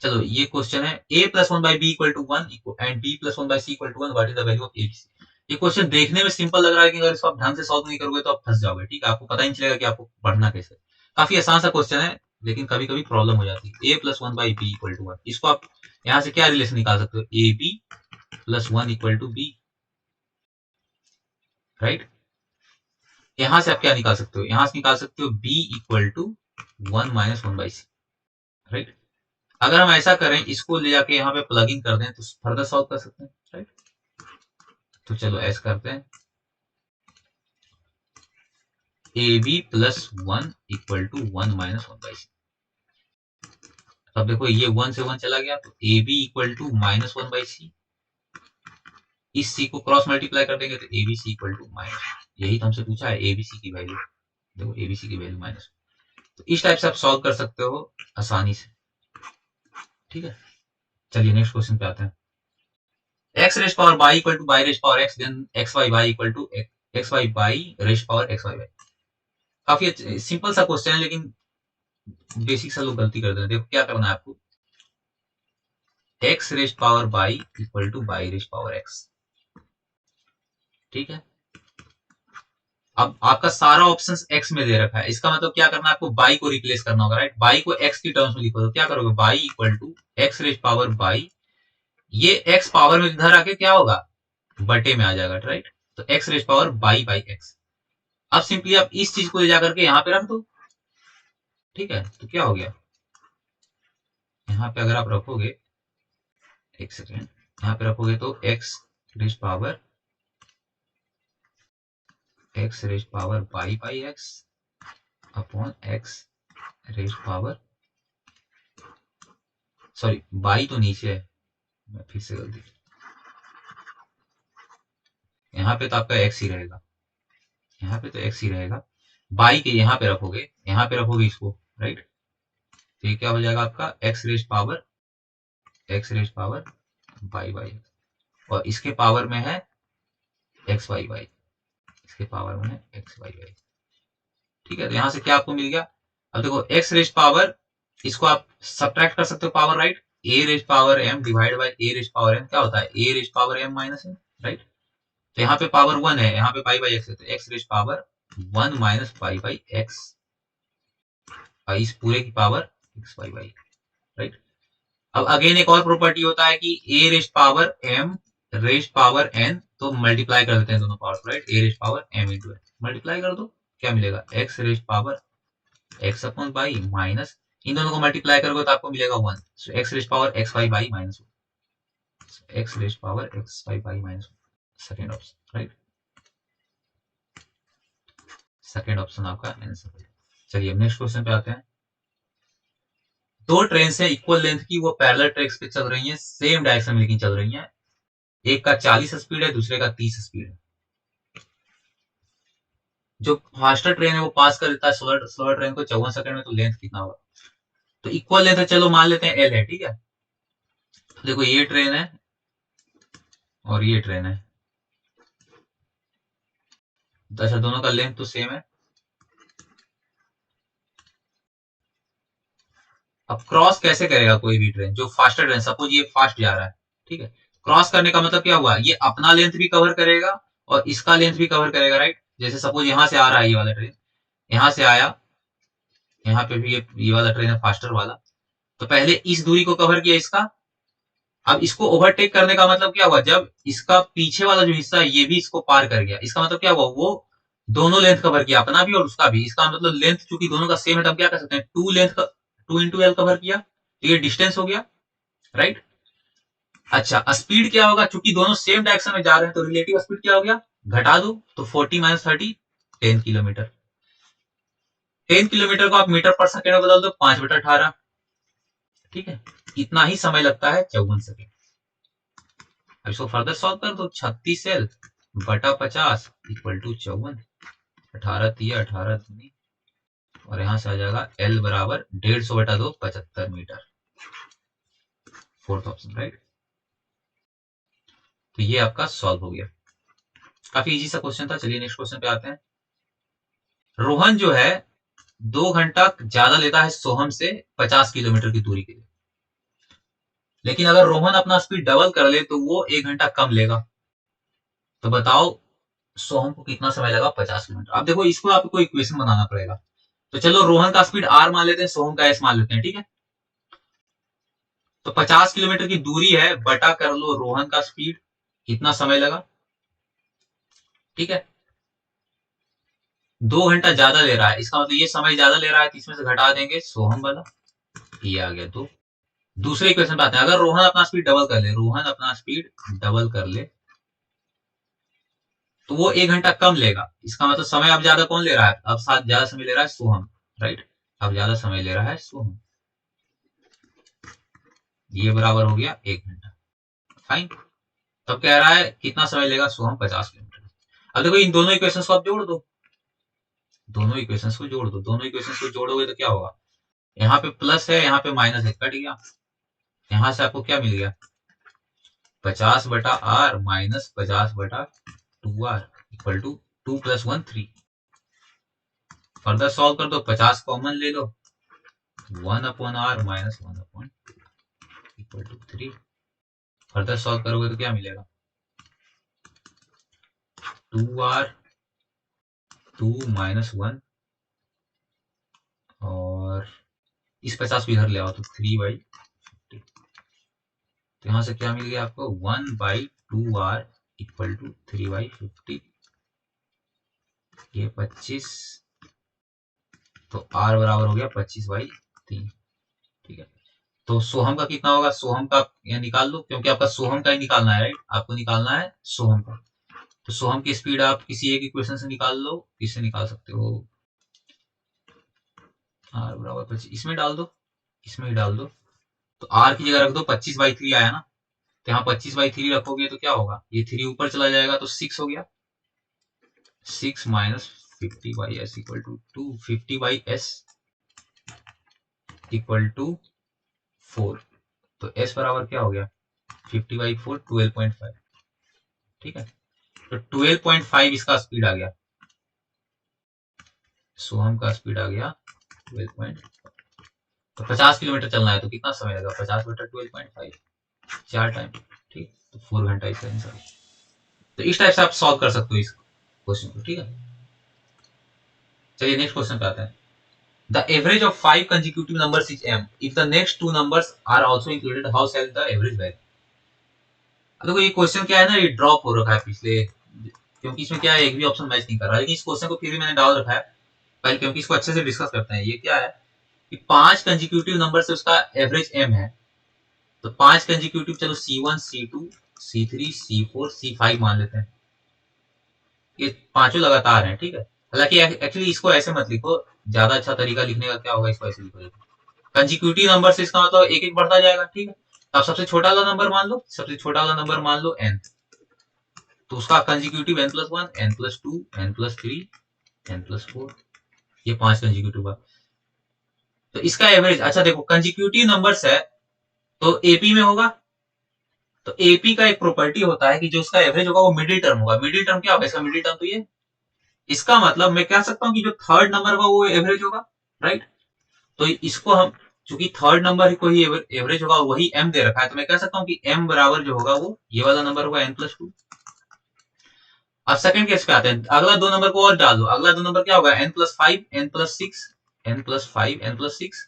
चलो ये क्वेश्चन है, a + 1/b=1 and b+1/c=1, what is the value of abc। ये क्वेश्चन देखने में सिंपल लग रहा है कि अगर इसको आप ढंग से सॉल्व नहीं करोगे तो आप फंस जाओगे, ठीक है। आपको पता ही नहीं चलेगा कि आपको पढ़ना कैसे। काफी आसान सा क्वेश्चन है, लेकिन कभी कभी प्रॉब्लम हो जाती है। a + 1/b=1, इसको आप यहाँ से क्या रिलेशन निकाल सकते हो, ab + 1 = b, राइट। यहां से आप क्या निकाल सकते हो, यहां से निकाल सकते हो b = 1 - 1/c, राइट। अगर हम ऐसा करें, इसको ले जाके यहाँ पे प्लग इन कर दें तो फर्दर सॉल्व कर सकते हैं, राइट। तो चलो ऐसा करते हैं, ab + 1 = 1 - 1/c। अब देखो ये 1 से 1 चला गया, तो ab = -1/c, इस c को क्रॉस मल्टीप्लाई कर देंगे तो abc = यही तो हमसे पूछा है, abc की वैल्यू, देखो abc की वैल्यू -। तो इस टाइप से आप सॉल्व कर सकते हो आसानी से, ठीक है। चलिए नेक्स्ट क्वेश्चन पे आते हैं। x⁻y = y⁻x, then xy = xy/xy। काफी सिंपल सा क्वेश्चन है, लेकिन बेसिक सा लोग गलती करते हैं। देखो क्या करना है आपको, x⁻y = y⁻x, ठीक है। अब आपका सारा ऑप्शन x में दे रखा है, इसका मतलब क्या करना है, आपको y को रिप्लेस करना होगा, राइट। y को x की टर्म्स में लिखो, तो क्या करोगे, y = x⁻y, ये x पावर में इधर आके क्या होगा, बटे में आ जाएगा, राइट। तो x⁻y/x। अब सिंपली आप इस चीज को ले जाकर के यहाँ पे रख दो, ठीक है। तो क्या हो गया, यहाँ पे अगर आप रखोगे, एक सेकेंड, यहाँ पे रखोगे तो x⁻y/x अपॉन सॉरी y तो नीचे है, मैं फिर से गलती, यहाँ पे तो आपका x ही रहेगा, यहाँ पे तो x ही रहेगा, y के यहाँ पे रखोगे इसको, राइट। तो ये क्या हो जाएगा आपका x⁻y/y, और इसके पावर में है xy, इसके पावर में है xy, ठीक है। तो यहां से क्या आपको मिल गया, अब देखो x⁻, इसको आप सब्ट्रैक्ट कर सकते हो power, right. a⁻m divide by a⁻m क्या होता है, a⁻m - n, राइट। तो यहाँ पे पावर 1 है, यहाँ पे π/x है, तो x⁻1 - π/x, इस पूरे की पावर xy, राइट। अब अगेन एक और प्रॉपर्टी होता है कि a⁻m⁻n, तो मल्टीप्लाई कर देते हैं दोनों power, right. a⁻m × n multiply कर दो, क्या मिलेगा, x⁻x/y माइनस, इन दोनों को मल्टीप्लाई करोगे तो आपको मिलेगा 1, so x⁻xy/1 x⁻xy/1, second option, right. Second option आपका आंसर है। चलिए नेक्स्ट क्वेश्चन पे आते हैं। दो ट्रेन से इक्वल लेंथ की, वो पैरेलल ट्रैक्स पे चल रही हैं, सेम डायरेक्शन में लेकिन चल रही हैं, एक का 40 स्पीड है, दूसरे का 30 स्पीड है। जो फास्टर ट्रेन है वो पास कर देता है स्लोअर ट्रेन को 54 सेकंड में, तो लेंथ कितना होगा, तो इक्वल लेंथ है, चलो मान लेते हैं एल है, ठीक है। तो देखो ये ट्रेन है और ये ट्रेन है, अच्छा दोनों का लेंथ तो सेम है। अब क्रॉस कैसे करेगा कोई भी ट्रेन, जो फास्टर ट्रेन, सपोज ये फास्ट जा रहा है, ठीक है, क्रॉस करने का मतलब क्या हुआ, ये अपना लेंथ भी कवर करेगा और इसका लेंथ भी कवर करेगा, राइट। जैसे सपोज यहां से आ रहा है ये वाला ट्रेन, यहां से आया, यहाँ पे भी ये वाला ट्रेन है फास्टर वाला, तो पहले इस दूरी को कवर किया इसका, अब इसको ओवरटेक करने का मतलब क्या हुआ, जब इसका पीछे वाला जो हिस्सा है ये भी इसको पार कर गया, इसका मतलब क्या हुआ, वो दोनों लेंथ कवर किया, अपना भी और उसका भी, इसका मतलब लेंथ चूंकि दोनों का सेम है, तब क्या कर सकते हैं, two length, 2 into L cover किया, तो ये डिस्टेंस हो गया, राइट। अच्छा स्पीड क्या होगा, चूंकि दोनों सेम डायरेक्शन में जा रहे हैं, तो रिलेटिव स्पीड क्या हो गया, घटा दो, तो 40 - 30 10 किलोमीटर। 10 किलोमीटर को आप मीटर पर सेकेंड में बदल दो, 5/18, ठीक है, इतना ही समय लगता है, 54 सेकेंड। अब इसको फर्दर सॉल्व कर दो, 36L बटा 50 इक्वल टू 54, 18 × 3 = 18 और यहां से आ जाएगा L बराबर 150/2 75 मीटर। Fourth option, right. तो ये आपका सॉल्व हो गया, काफी इजी सा क्वेश्चन था। चलिए नेक्स्ट क्वेश्चन पे आते हैं। रोहन जो है 2 घंटा ज्यादा लेता है सोहम से 50 किलोमीटर की दूरी के लिए, लेकिन अगर रोहन अपना स्पीड डबल कर ले तो वो 1 घंटा कम लेगा। तो बताओ सोहम को कितना समय लगा 50 किलोमीटर। अब देखो इसको आपको इक्वेशन बनाना पड़ेगा। तो चलो रोहन का स्पीड R मान लेते हैं, सोहम का S मान लेते हैं, ठीक है। तो 50 किलोमीटर की दूरी है, बटा कर लो रोहन का स्पीड, कितना समय लगा, ठीक है। 2 घंटा ज्यादा ले रहा है, इसका मतलब ये समय ज्यादा ले रहा है, तो इसमें से घटा देंगे सोहम वाला, ये आ गया 2। दूसरे इक्वेशन पे आते हैं, अगर रोहन अपना स्पीड डबल कर ले, रोहन अपना स्पीड डबल कर ले, तो वो 1 घंटा कम लेगा, इसका मतलब समय अब ज्यादा कौन ले रहा है, अब साथ ज्यादा समय ले रहा है सोहम, राइट। अब ज्यादा समय ले रहा है सोहम, ये बराबर हो गया 1 घंटा, फाइन। तब कह रहा है कितना समय लेगा सोहम 50 किलोमीटर। अब देखो इन दोनों इक्वेशंस को आप जोड़ दो, दोनों इक्वेशंस को जोड़ दो, दोनों इक्वेशंस को जोड़ोगे तो क्या होगा, यहाँ पे प्लस है, यहाँ पे माइनस है, कट गया, यहाँ से आपको क्या मिल गया, 50/R minus 50/2R equal to 2 + 1 3। Further solve कर दो, 50 कॉमन ले लो, 1/R minus 1/2 equal to 3। Further solve करोगे तो क्या मिलेगा, 2R 2 - 1 और इस 50 को इधर ले आओ तो 3/50। तो यहां से क्या मिल गया आपको, 1/2R इक्वल टू 3/50, ये 25, तो R बराबर हो गया 25/3, ठीक है। तो सोहम का कितना होगा, सोहम का यह निकाल लो, क्योंकि आपका सोहम का ही निकालना है, राइट, आपको निकालना है सोहम का। तो सोहम की स्पीड आप किसी एक इक्वेशन से निकाल लो, इससे निकाल सकते हो, R बराबर 25, इसमें डाल दो, इसमें ही डाल दो, तो R की जगह रख दो, 25/3 आया ना, तो यहाँ 25/3 रखोगे तो क्या होगा, ये 3 ऊपर चला जाएगा तो 6 हो गया, 6 - 50/s equal to 2, 50/s equal to 4। तो s बराबर क्या हो गया, 50/4 12.5, ठीक है। तो 12.5 इसका स्पीड आ गया, सोहम का स्पीड आ गया 12.5। तो 50 किलोमीटर चलना है तो कितना समय लगा, 50/12.5, 4 टाइम, ठीक। तो 4 घंटा इसका आंसर। तो इस टाइप से आप सॉल्व कर सकते हो इस क्वेश्चन को, ठीक है। चलिए नेक्स्ट क्वेश्चन पे आते हैं। The average of 5 consecutive numbers is m. If the next 2 numbers are also included, how shall the average vary? देखो ये क्वेश्चन क्या है ना, ये ड्रॉप हो रखा है पिछले, क्योंकि इसमें क्या है, एक भी ऑप्शन मैच नहीं कर रहा, लेकिन इस क्वेश्चन को फिर भी मैंने डाल रखा है पहले, क्योंकि इसको अच्छे से डिस्कस करते हैं। ये क्या है कि 5 कंजिक्यूटिव नंबर से उसका एवरेज m है, तो 5 कंजिक्यूटिव, चलो C1 C2 C3 C4 C5 मान लेते हैं, ये पांचों लगातार हैं, ठीक है। हालांकि एक्चुअली इसको ऐसे मत लिखो, ज्यादा अच्छा तरीका लिखने का क्या होगा, इसको ऐसे लिखो, कंजिक्यूटिव नंबर से इसका मतलब एक एक बढ़ता जाएगा, ठीक है। अब सबसे छोटा वाला नंबर मान लो, सबसे छोटा वाला नंबर मान लो n, तो उसका consecutive n+1 n+2 n+3 n+4, ये 5 कंजिक्यूटिव है। तो इसका एवरेज, अच्छा देखो कंजिक्यूटिव नंबर्स है तो एपी में होगा, तो एपी का एक प्रॉपर्टी होता है कि जो उसका एवरेज होगा वो मिडिल टर्म होगा। मिडिल टर्म क्या होगा, इसका मिडिल टर्म तो ये इसका मतलब मैं कह सकता हूं कि जो थर्ड नंबर होगा वो एवरेज होगा, राइट। तो इसको हम, चूंकि थर्ड नंबर को ही एवरेज होगा, वही एम दे रखा है, तो मैं कह सकता हूं कि एम बराबर जो होगा वो ये वाला नंबर होगा n+2। अब सेकंड केस पे आते हैं, अगला दो नंबर को और डाल दो, अगला दो नंबर क्या होगा n+5 n+6 n+5 n+6।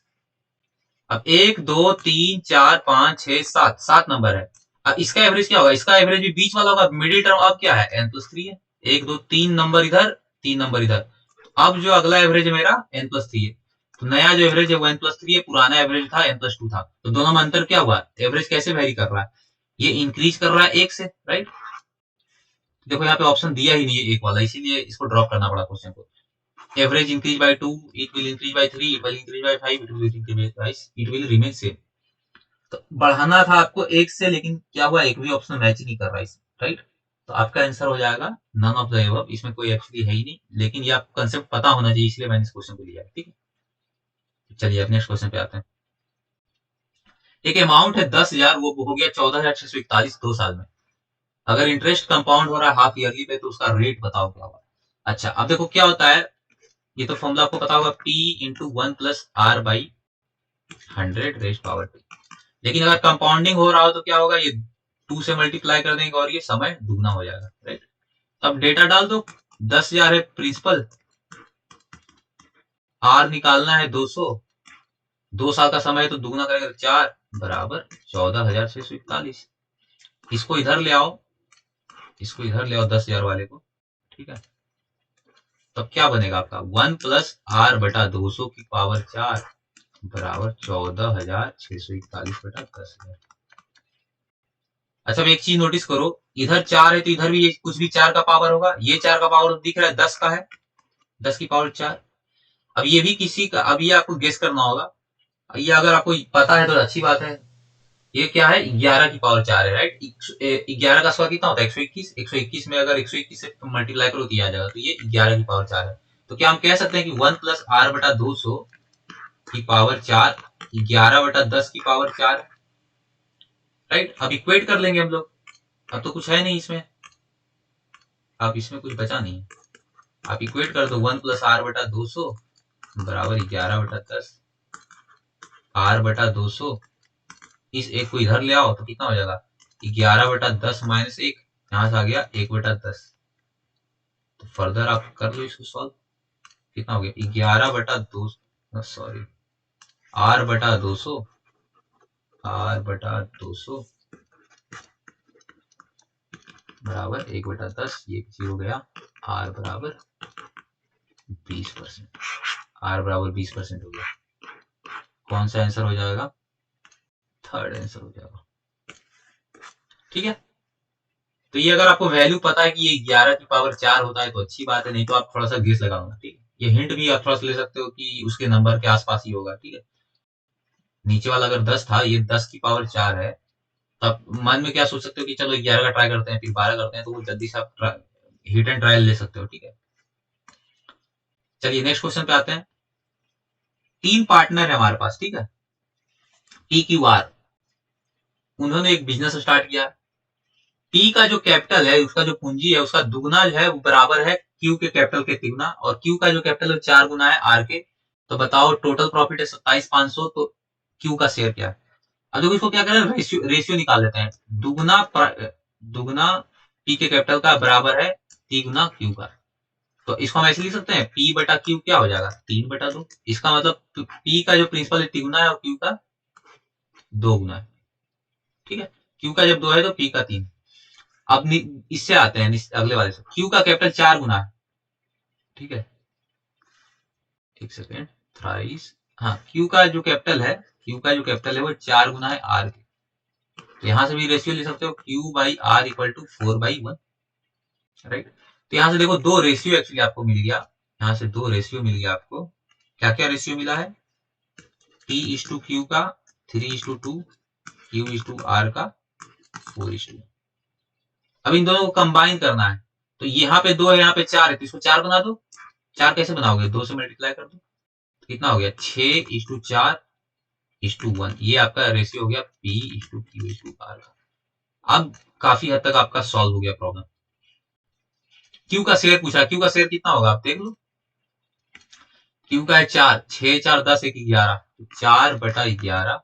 अब 1 2 3 4 5 6 7 7 नंबर है। अब इसका एवरेज क्या होगा, इसका एवरेज भी बीच वाला होगा, मिडिल टर्म अब क्या है n+3 है। 1 2 3 नंबर इधर, 3 नंबर इधर। अब जो अगला एवरेज है मेरा n+3 है, तो नया जो एवरेज है वो n+3 है, पुराना एवरेज था n+2 था, तो दोनों में अंतर क्या हुआ, एवरेज कैसे वेरी कर रहा है, ये इंक्रीज कर रहा है 1 से, राइट। देखो यहाँ पे ऑप्शन दिया ही नहीं है एक वाला, इसीलिए इसको ड्रॉप करना पड़ा क्वेश्चन को। Average increase by 2, it will increase by 3, it will increase by 5, it will increase by 6, it will remain same. तो बढ़ाना था आपको 1 से, लेकिन क्या हुआ, एक भी ऑप्शन मैच नहीं कर रहा है, राइट। तो आपका आंसर हो जाएगा नन ऑफ द एबव। इसमें कोई एक्चुअली है ही नहीं, लेकिन ये आपको कंसेप्ट पता होना चाहिए, इसलिए मैंने इस क्वेश्चन को लिया है, ठीक है। चलिए अब नेक्स्ट क्वेश्चन पे आते हैं। एक अमाउंट है 10,000, वो हो गया 14,641 2 साल में। अगर इंटरेस्ट कंपाउंड हो रहा है हाफ ईयरली पे, तो उसका रेट बताओ क्या होगा। अच्छा, अब देखो क्या होता है, ये तो फॉर्मूला आपको पता होगा, P into 1+R/100 rays power 2। लेकिन अगर कंपाउंडिंग हो रहा हो तो क्या होगा, ये 2 से मल्टीप्लाई कर देंगे और ये समय दुगना हो जाएगा, राइट। अब डेटा डाल दो, 10,000 है प्रिंसिपल, आर निकालना है 200, 2 साल का समय है तो दुगना करेंगे तो 4 बराबर 14,641। इसको इधर ले आओ, इसको इधर ले आओ 10,000 वाले को, ठीक है। तब क्या बनेगा आपका 1+R/200 की पावर 4 बराबर 14,641/10,000। अच्छा, अब एक चीज नोटिस करो, इधर 4 है तो इधर भी कुछ भी 4 का पावर होगा, ये 4 का पावर दिख रहा है 10 का है, 10 की पावर 4। अब ये भी किसी का, अब ये आपको गेस करना होगा, ये अगर आपको पता है तो अच्छी बात है। ये क्या है, 11 की पावर 4 है, राइट। 11 का स्क्वायर कितना होता है 121, 121 में अगर 121 से मल्टीप्लाई करो तो ये आ जाएगा, तो ये 11 की पावर 4 है। तो क्या हम कह सकते हैं कि 1+R/200 की पावर 4 11/10 की पावर 4, राइट। अब इक्वेट कर लेंगे हम लोग, अब तो कुछ है नहीं इसमें, अब इसमें कुछ बचा नहीं, आप इक्वेट कर दो 1+R/200 बराबर 11/10, R/200, इस एक को इधर ले आओ तो कितना हो जाएगा 11/10 माइनस 1, यहां से आ गया 1/10। तो फर्दर आप कर लो इसको सॉल्व, कितना हो गया 11/200, सॉरी R/200, R/200 बराबर 1/10, ये किसी हो गया R बराबर 20%, R बराबर 20% हो गया। कौन सा आंसर हो जाएगा, थर्ड आंसर हो जाएगा, ठीक है। तो ये अगर आपको वैल्यू पता है कि ये 11 की पावर 4 होता है तो अच्छी बात है, नहीं तो आप थोड़ा सा गेस लगाओगे, ठीक है। ये हिंट भी आप थोड़ा सा ले सकते हो कि उसके नंबर के आसपास ही होगा, ठीक है। नीचे वाला अगर 10 था, ये 10 की पावर 4 है, तब मन में क्या सोच सकते हो कि चलो 11 का ट्राई करते हैं, फिर 12 करते हैं, तो वो जल्दी से आप हिट एंड ट्रायल ले सकते हो, ठीक है। चलिए नेक्स्ट क्वेश्चन पे आते हैं। 3 पार्टनर है हमारे पास, ठीक है, PQR। उन्होंने एक बिजनेस स्टार्ट किया। P का जो कैपिटल है, उसका जो पूंजी है, उसका दुगना जो है वो बराबर है Q के कैपिटल के तिगुना, और Q का जो कैपिटल है 4 गुना है R के। तो बताओ टोटल प्रॉफिट है 27,500, तो Q का शेयर क्या है। अब देखो इसको क्या करें, रेशियो निकाल लेते हैं। दुगना P के कैपिटल का बराबर है तिगुना Q का। तो इसको हम ऐसे लिख सकते हैं, P/Q क्या हो जाएगा 3/2। इसका मतलब P का जो प्रिंसिपल है तिगुना है और Q का 2 गुना है, ठीक है। Q का जब 2 है तो P का 3। अब इससे आते हैं अगले वाले से, Q का कैपिटल 4 गुना है, ठीक है। एक सेकेंड, थ्राइस, हाँ, Q का जो कैपिटल है, Q का जो कैपिटल है वो 4 गुना है R के। तो यहां से भी रेशियो ले सकते हो, Q/R इक्वल टू 4/1, राइट। तो यहां से देखो दो रेशियो एक्चुअली आपको मिल गया, यहां से दो रेशियो मिल गया आपको। क्या क्या रेशियो मिला है, P/Q का 3:2, Q/R का 4:2। अब इन दोनों को कंबाइन करना है, तो यहाँ पे 2 है, यहाँ पे 4 है, तो इसको 4 बना दो। 4 कैसे बनाओगे, 2 से मल्टीप्लाई कर दो, तो कितना हो गया 6:4:1। ये आपका रेशियो हो गया P/Q/R का। अब काफी हद तक आपका सॉल्व हो गया प्रॉब्लम, क्यू का शेयर पूछा, क्यू का शेयर कितना होगा आप देख लो। क्यू का है 4, 6 4 10 1 11, 4/11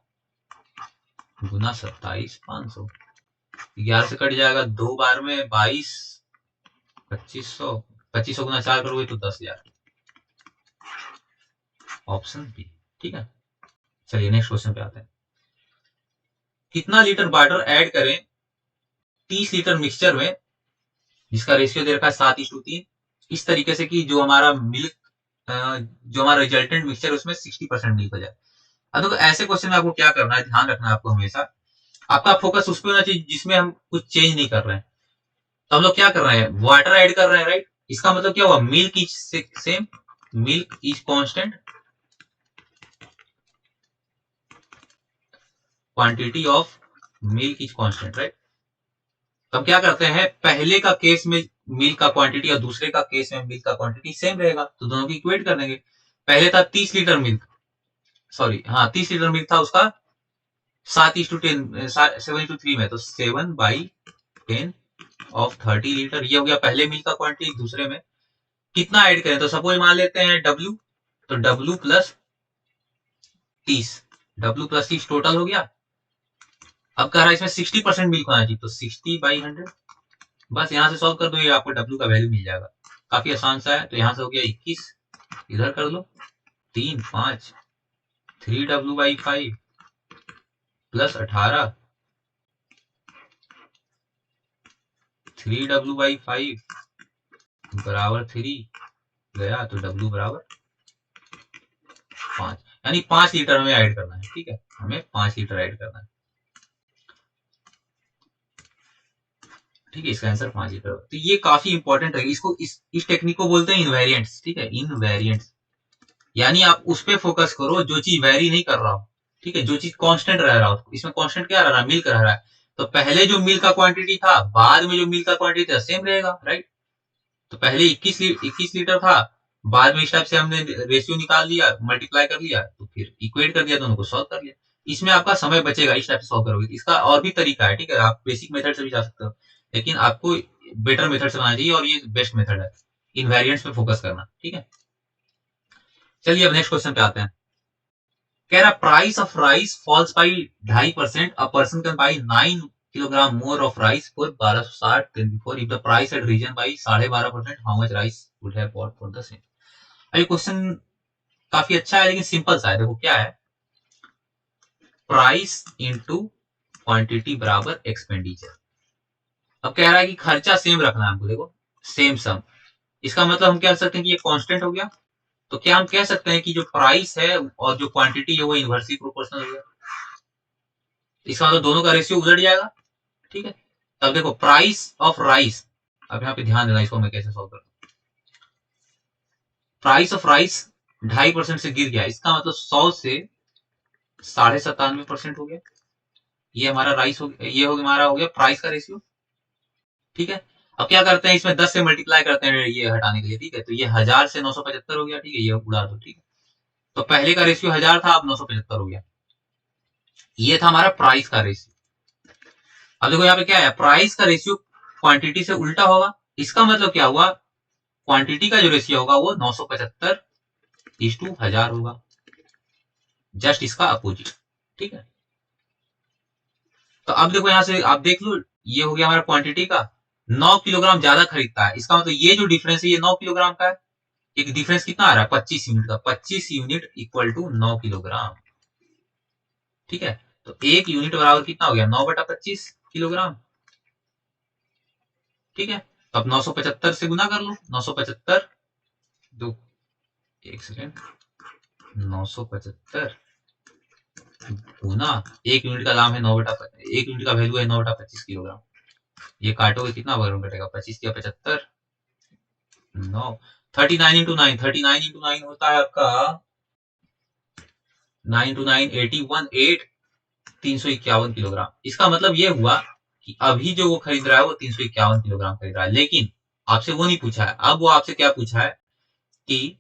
गुना 27,500, 11 से कट जाएगा 2 बार में 22, 2500, 2500 गुना 4 करोगे तो 10,000, ऑप्शन बी। ठीक है, चलिए नेक्स्ट क्वेश्चन पे आते हैं। कितना लीटर वाटर ऐड करें 30 लीटर मिक्सचर में जिसका रेशियो दे रखा है 7:3, इस तरीके से कि जो हमारा मिल्क, जो हमारा रिजल्टेंट मिक्सचर उसमें 60% मिल्क हो जाए। अब तो ऐसे क्वेश्चन में आपको क्या करना है, ध्यान रखना है आपको हमेशा, आपका फोकस उस पर होना चाहिए जिसमें हम कुछ चेंज नहीं कर रहे हैं। तो हम लोग क्या कर रहे हैं, वाटर ऐड कर रहे हैं, राइट। इसका मतलब क्या हुआ, milk is same, milk is constant, quantity of milk is constant, right. तो हम क्या करते हैं, पहले का केस में मिल्क का क्वांटिटी और दूसरे का केस में मिल्क का क्वांटिटी सेम रहेगा, तो दोनों की इक्वेट कर देंगे। पहले था 30 लीटर मिल्क, सॉरी हाँ 30 लीटर मिल्क था, उसका 7:10, 7:3 में, तो 7/10 ऑफ 30 लीटर, ये हो गया पहले मिल्क का क्वांटिटी। दूसरे में कितना ऐड करें, तो सपोज मान लेते हैं W, तो W plus 30, W plus 30 total हो गया। अब कह रहा है इसमें 60% मिल्क होना चाहिए, तो 60/100, बस यहां से सॉल्व कर दो, ये आपको W का वैल्यू मिल जाएगा। काफी आसान सा है। तो यहां से हो गया 21, इधर कर लो 3 5, 3W/5 प्लस 18, 3W/5 बराबर 3 गया, तो W बराबर 5, यानी 5 लीटर हमें ऐड करना है। ठीक है, हमें 5 लीटर ऐड करना है। ठीक है, इसका आंसर 5 लीटर। तो ये काफी इंपॉर्टेंट है, इसको इस टेक्निक को बोलते हैं इनवेरिएंट्स। ठीक है, इनवेरिएंट्स, यानी आप उस पर फोकस करो जो चीज वेरी नहीं कर रहा हो। ठीक है, जो चीज कांस्टेंट रह रहा हो। इसमें कांस्टेंट क्या रह रहा है, मिल्क रह रहा है, तो पहले जो मिल्क का क्वांटिटी था बाद में जो मिल्क का क्वांटिटी था सेम रहेगा, राइट। तो पहले 21 लीटर था, बाद में इस टाइप से हमने रेशियो निकाल लिया, मल्टीप्लाई कर लिया, तो फिर इक्वेट कर दिया, दोनों को सॉल्व कर लिया। इसमें आपका समय बचेगा, इस टाइप से सॉल्व करोगे। इसका और भी तरीका है, ठीक है, आप बेसिक मेथड से भी जा सकते हो, लेकिन आपको बेटर मेथड से बनाना चाहिए, और ये बेस्ट मेथड है, इनवेरिएंट्स पे फोकस करना। ठीक है, चलिए अब नेक्स्ट क्वेश्चन पे आते हैं। कह रहा price of rice falls by 2.5%, a person can buy 9 kilogram more of rice for 1260 than before, if the price had risen by 12.5%, how much rice would have bought for the same. ये question काफी अच्छा है, लेकिन simple सा है। देखो क्या है, प्राइस इनटू क्वांटिटी बराबर एक्सपेंडिचर। अब कह रहा है कि खर्चा सेम रखना है हमको, देखो सेम सम, इसका मतलब हम कह सकते हैं कि ये कांस्टेंट हो गया। तो क्या हम कह सकते हैं कि जो प्राइस है और जो क्वांटिटी है वो इनवर्सली प्रोपोर्शनल हो गया, इसका मतलब दोनों का रेशियो उलट जाएगा। ठीक है, तब देखो प्राइस ऑफ राइस, अब यहाँ पे ध्यान देना, इसको मैं कैसे सॉल्व करता हूँ। प्राइस ऑफ राइस 2.5% से गिर गया, इसका मतलब 100 से 97.5% हो गया। ये हमारा राइस हो गया, ये हो हमारा हो गया प्राइस का रेशियो। ठीक है, अब क्या करते हैं, इसमें 10 से मल्टीप्लाई करते हैं ये हटाने के लिए। ठीक है, तो ये 1000 से 975 हो गया। ठीक है, ये उड़ा दो। ठीक है, तो पहले का रेशियो 1000 था, अब 975 हो गया। ये था हमारा प्राइस का रेशियो। अब देखो यहाँ पे क्या है, प्राइस का रेशियो क्वांटिटी से उल्टा होगा, इसका मतलब क्या हुआ, क्वांटिटी का जो रेशियो होगा वो 975:1000 होगा, जस्ट इसका अपोजिट। ठीक है, तो अब देखो यहां से आप देख लो, ये हो गया हमारा क्वांटिटी का, 9 किलोग्राम ज्यादा खरीदता है, इसका मतलब ये जो डिफरेंस है ये 9 किलोग्राम का है। एक डिफरेंस कितना आ रहा है, 25 यूनिट का, 25 यूनिट इक्वल टू 9 किलोग्राम। ठीक है, तो 1 यूनिट बराबर कितना हो गया, 9/25 किलोग्राम। ठीक है, तो अब 975 से गुना कर लो, 975 दो, एक सेकेंड, 975 गुना 1 यूनिट का दाम है 1 यूनिट का वैल्यू है 9/25 किलोग्राम। ये काटोगे कितना वर्ग कटेगा, 25 या 75, 9, 39 इंटू 9, 39 इंटू 9 होता है आपका 9 टू 9 81, 351 किलोग्राम। इसका मतलब ये हुआ कि अभी जो वो खरीद रहा है वो 351 किलोग्राम खरीद रहा है, लेकिन आपसे वो नहीं पूछा है। अब वो आपसे क्या पूछा है कि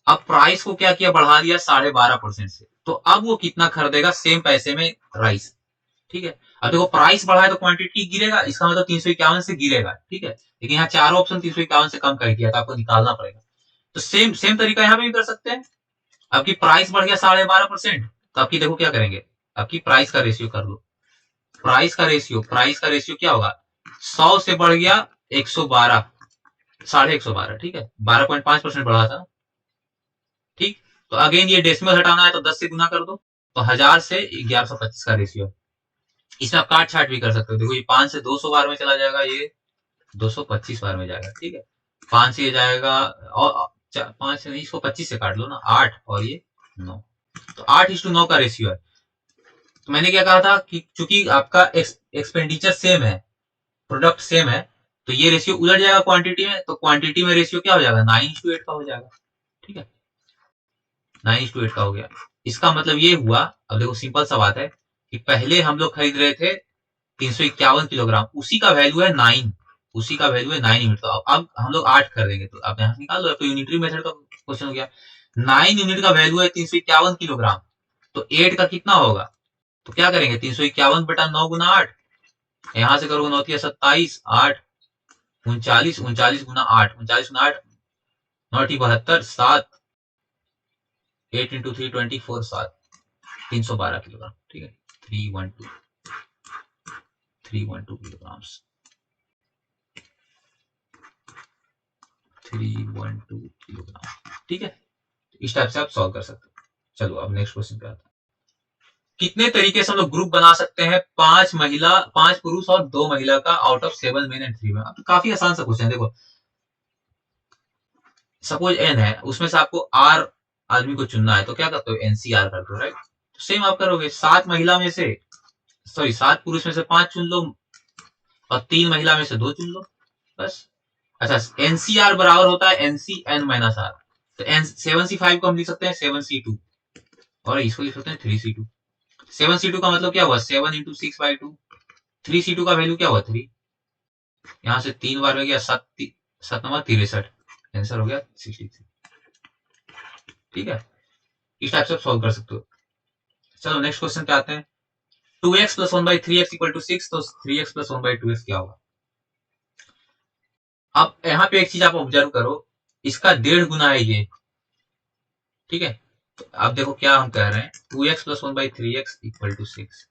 अब प्राइस को क्या किया, बढ़ा दिया 12.5% से, तो अब वो कितना खरीदेगा सेम पैसे में राइस। ठीक है, अब देखो प्राइस बढ़ा है तो क्वांटिटी गिरेगा, इसका मतलब 351 से गिरेगा, ठीक है। लेकिन यहाँ चारों ऑप्शन 351 से कम कर दिया, तो आपको निकालना पड़ेगा। तो सेम सेम तरीका यहाँ पे भी कर सकते हैं। आपकी प्राइस बढ़ गया 12.5%, तो आपकी देखो क्या करेंगे, आपकी प्राइस का रेशियो कर लो। प्राइस का रेशियो क्या होगा, 100 से बढ़ गया 112, 112.5, ठीक है, 12.5% बढ़ा था, ठीक। तो अगेन ये डेसिमल हटाना है तो 10 से गुना कर दो, तो 1000 से 1125 का रेशियो। इसमें आप काट छाट भी कर सकते हो, देखो ये 5 से 200 बार में चला जाएगा, ये 225 बार में जाएगा, ठीक है। 5 से ये जाएगा, और 5 से नहीं, इसको 25 से काट लो ना, 8 और ये 9, तो 8:9 का रेशियो है। तो मैंने क्या कहा था कि चूंकि आपका एक्सपेंडिचर सेम है, प्रोडक्ट सेम है, तो ये रेशियो उलट जाएगा क्वांटिटी में, तो क्वांटिटी में रेशियो क्या हो जाएगा, 9:8 का हो जाएगा, ठीक है, 9:8 का हो गया। इसका मतलब ये हुआ, अब देखो सिंपल सा बात है कि पहले हम लोग खरीद रहे थे 351 किलोग्राम, उसी का वैल्यू है 9, उसी का वैल्यू है 9 यूनिट, तो अब हम लोग 8 खरीदेंगे, तो आप यहाँ निकाल लो, तो यूनिटरी मेथड का क्वेश्चन हो गया। 9 यूनिट का वैल्यू है 351 किलोग्राम, तो 8 का कितना होगा, तो क्या करेंगे, 351 बटा 9 गुना 8, यहां से करोगे 9 27, 8 39, 39 गुना 8, 39 गुना 8, 9 72, 7, 8 इंटू 3 24, 7, 312 किलोग्राम, ठीक है, 312 किलोग्राम, 312 किलोग्राम, ठीक है। इस टाइप से आप सॉल्व कर सकते हो। चलो अब नेक्स्ट क्वेश्चन पे आते हैं। कितने तरीके से हम लोग ग्रुप बना सकते हैं, 5 पुरुष और 2 महिला का, out of 7 main and 3 main. काफी आसान सा क्वेश्चन है, देखो सपोज n है, उसमें से आपको r आदमी को चुनना है, तो क्या करते हो, NCR करते हो, राइट। तो सेम आप करोगे, 7 महिला में से, सॉरी 7 पुरुष में से 5 चुन लो, और 3 महिला में से 2 चुन लो, बस। अच्छा, NCR बराबर होता है NCN माइनस R, तो 7C5 को हम लिख सकते हैं 7C2, और इसको लिख सकते हैं 3C2। 7C2 का मतलब क्या हुआ, 7 इंटू 6/2, 3C2 का वैल्यू क्या हुआ, 3, यहां से 3 बार में गया, 7 7 नंबर 63, आंसर हो गया 63, ठीक है। इस टाइप से आप सॉल्व कर सकते हो। चलो नेक्स्ट क्वेश्चन पे आते हैं। 2x plus 1/3x equal to 6, तो 3x प्लस 1/2x क्या होगा। अब यहाँ पे एक चीज आप ऑब्जर्व करो, इसका 1.5 गुना है ये, ठीक है। तो अब देखो क्या हम कह रहे हैं, 2x plus 1/3x equal to 6,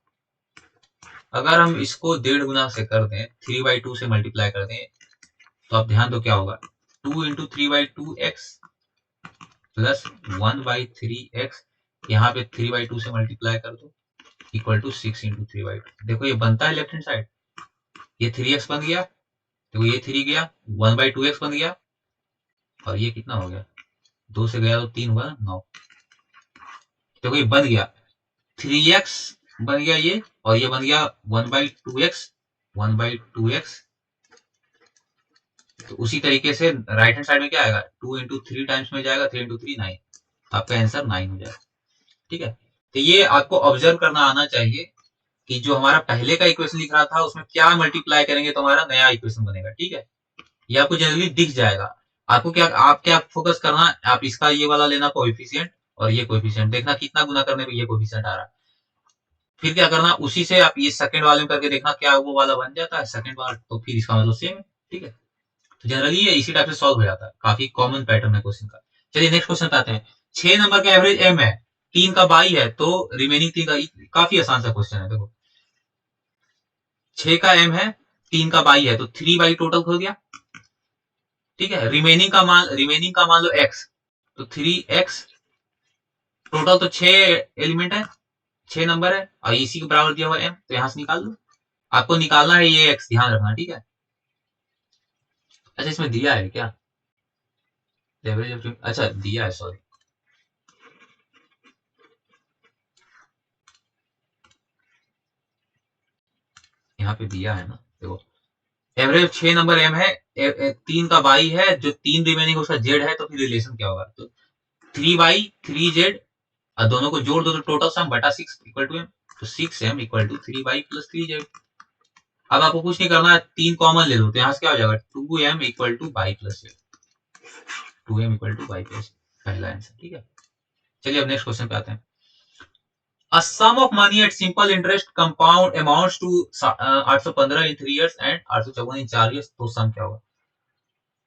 अगर हम इसको 1.5 गुना से कर दें, 3/2 से मल्टीप्लाई कर दें, तो आप ध्यान दो क्या होगा, 2 इंटू 3/2x प्लस 1/3x, यहाँ पे 3/2 से मल्टीप्लाई कर दो, इक्वल टू 6 इंटू 3/2। देखो ये बनता है लेफ्ट हैंड साइड, ये 3x बन गया, देखो ये 3 गया, 1/2x बन गया, और ये कितना हो गया, 2 से गया तो 3 हुआ ना, 9। देखो ये बन गया, 3x बन गया ये, और ये बन गया 1/2x, 1/2x। तो उसी तरीके से राइट हैंड साइड में क्या आएगा, 2 इंटू 3 टाइम्स में जाएगा, 3 इंटू 3 9, आपका आंसर 9 हो जाएगा, ठीक है। तो ये आपको ऑब्जर्व करना आना चाहिए कि जो हमारा पहले का इक्वेशन लिख रहा था उसमें क्या मल्टीप्लाई करेंगे तो हमारा नया इक्वेशन बनेगा, ठीक है। ये आपको जनरली दिख जाएगा। आपको क्या, आप क्या फोकस करना, आप इसका ये वाला लेना कोएफिशिएंट, और ये कोएफिशिएंट देखना कितना गुना करने पे ये कोएफिशिएंट आ रहा है, फिर क्या करना, उसी से आप ये सेकंड वाले में करके देखना क्या वो वाला बन जाता है सेकंड वाला, तो फिर इसका मतलब सेम है, ठीक है। तो जनरली ये इसी टाइप से सॉल्व हो जाता है, काफी कॉमन पैटर्न है क्वेश्चन का। चलिए नेक्स्ट क्वेश्चन पे आते हैं। 6 नंबर का एवरेज m है, 3 का बाई है, तो रिमेनिंग 3 का, काफी आसान सा क्वेश्चन है, देखो 6 का m है, 3 का बाई है, तो 3 बाई टोटल हो गया, ठीक है। रिमेनिंग का मान लो x, तो 3x, टोटल तो 6 एलिमेंट है, 6 नंबर है, और इसी के बराबर दिया हुआ m, तो यहां से निकाल लो। आपको निकालना है ये x, ध्यान रखना, ठीक है। अच्छा इसमें दिया है क्या, एवरेज, अच्छा दिया है, सॉरी, यहाँ पे दिया है ना, देखो एवरेज 6 नंबर m है, 3 का बाई है, जो 3 रिमेनिंग उसका z है, तो फिर रिलेशन क्या होगा, तो 3/3z, और दोनों को जोड़ दो तो टोटल सम बटा 6 इक्वल टू m, तो 6m equal to 3y plus 3z। अब आपको कुछ नहीं करना है, 3 कॉमन ले लो, तो यहाँ से क्या हो जाएगा, 2m equal to y plus z, 2m equal to y plus, पहला आंसर, ठीक है। चलिए अब नेक्स्ट क्वेश्चन पे आते हैं। A sum of money at simple interest compound amounts to 815 in 3 years and 854 in 4 years. तो सम क्या होगा?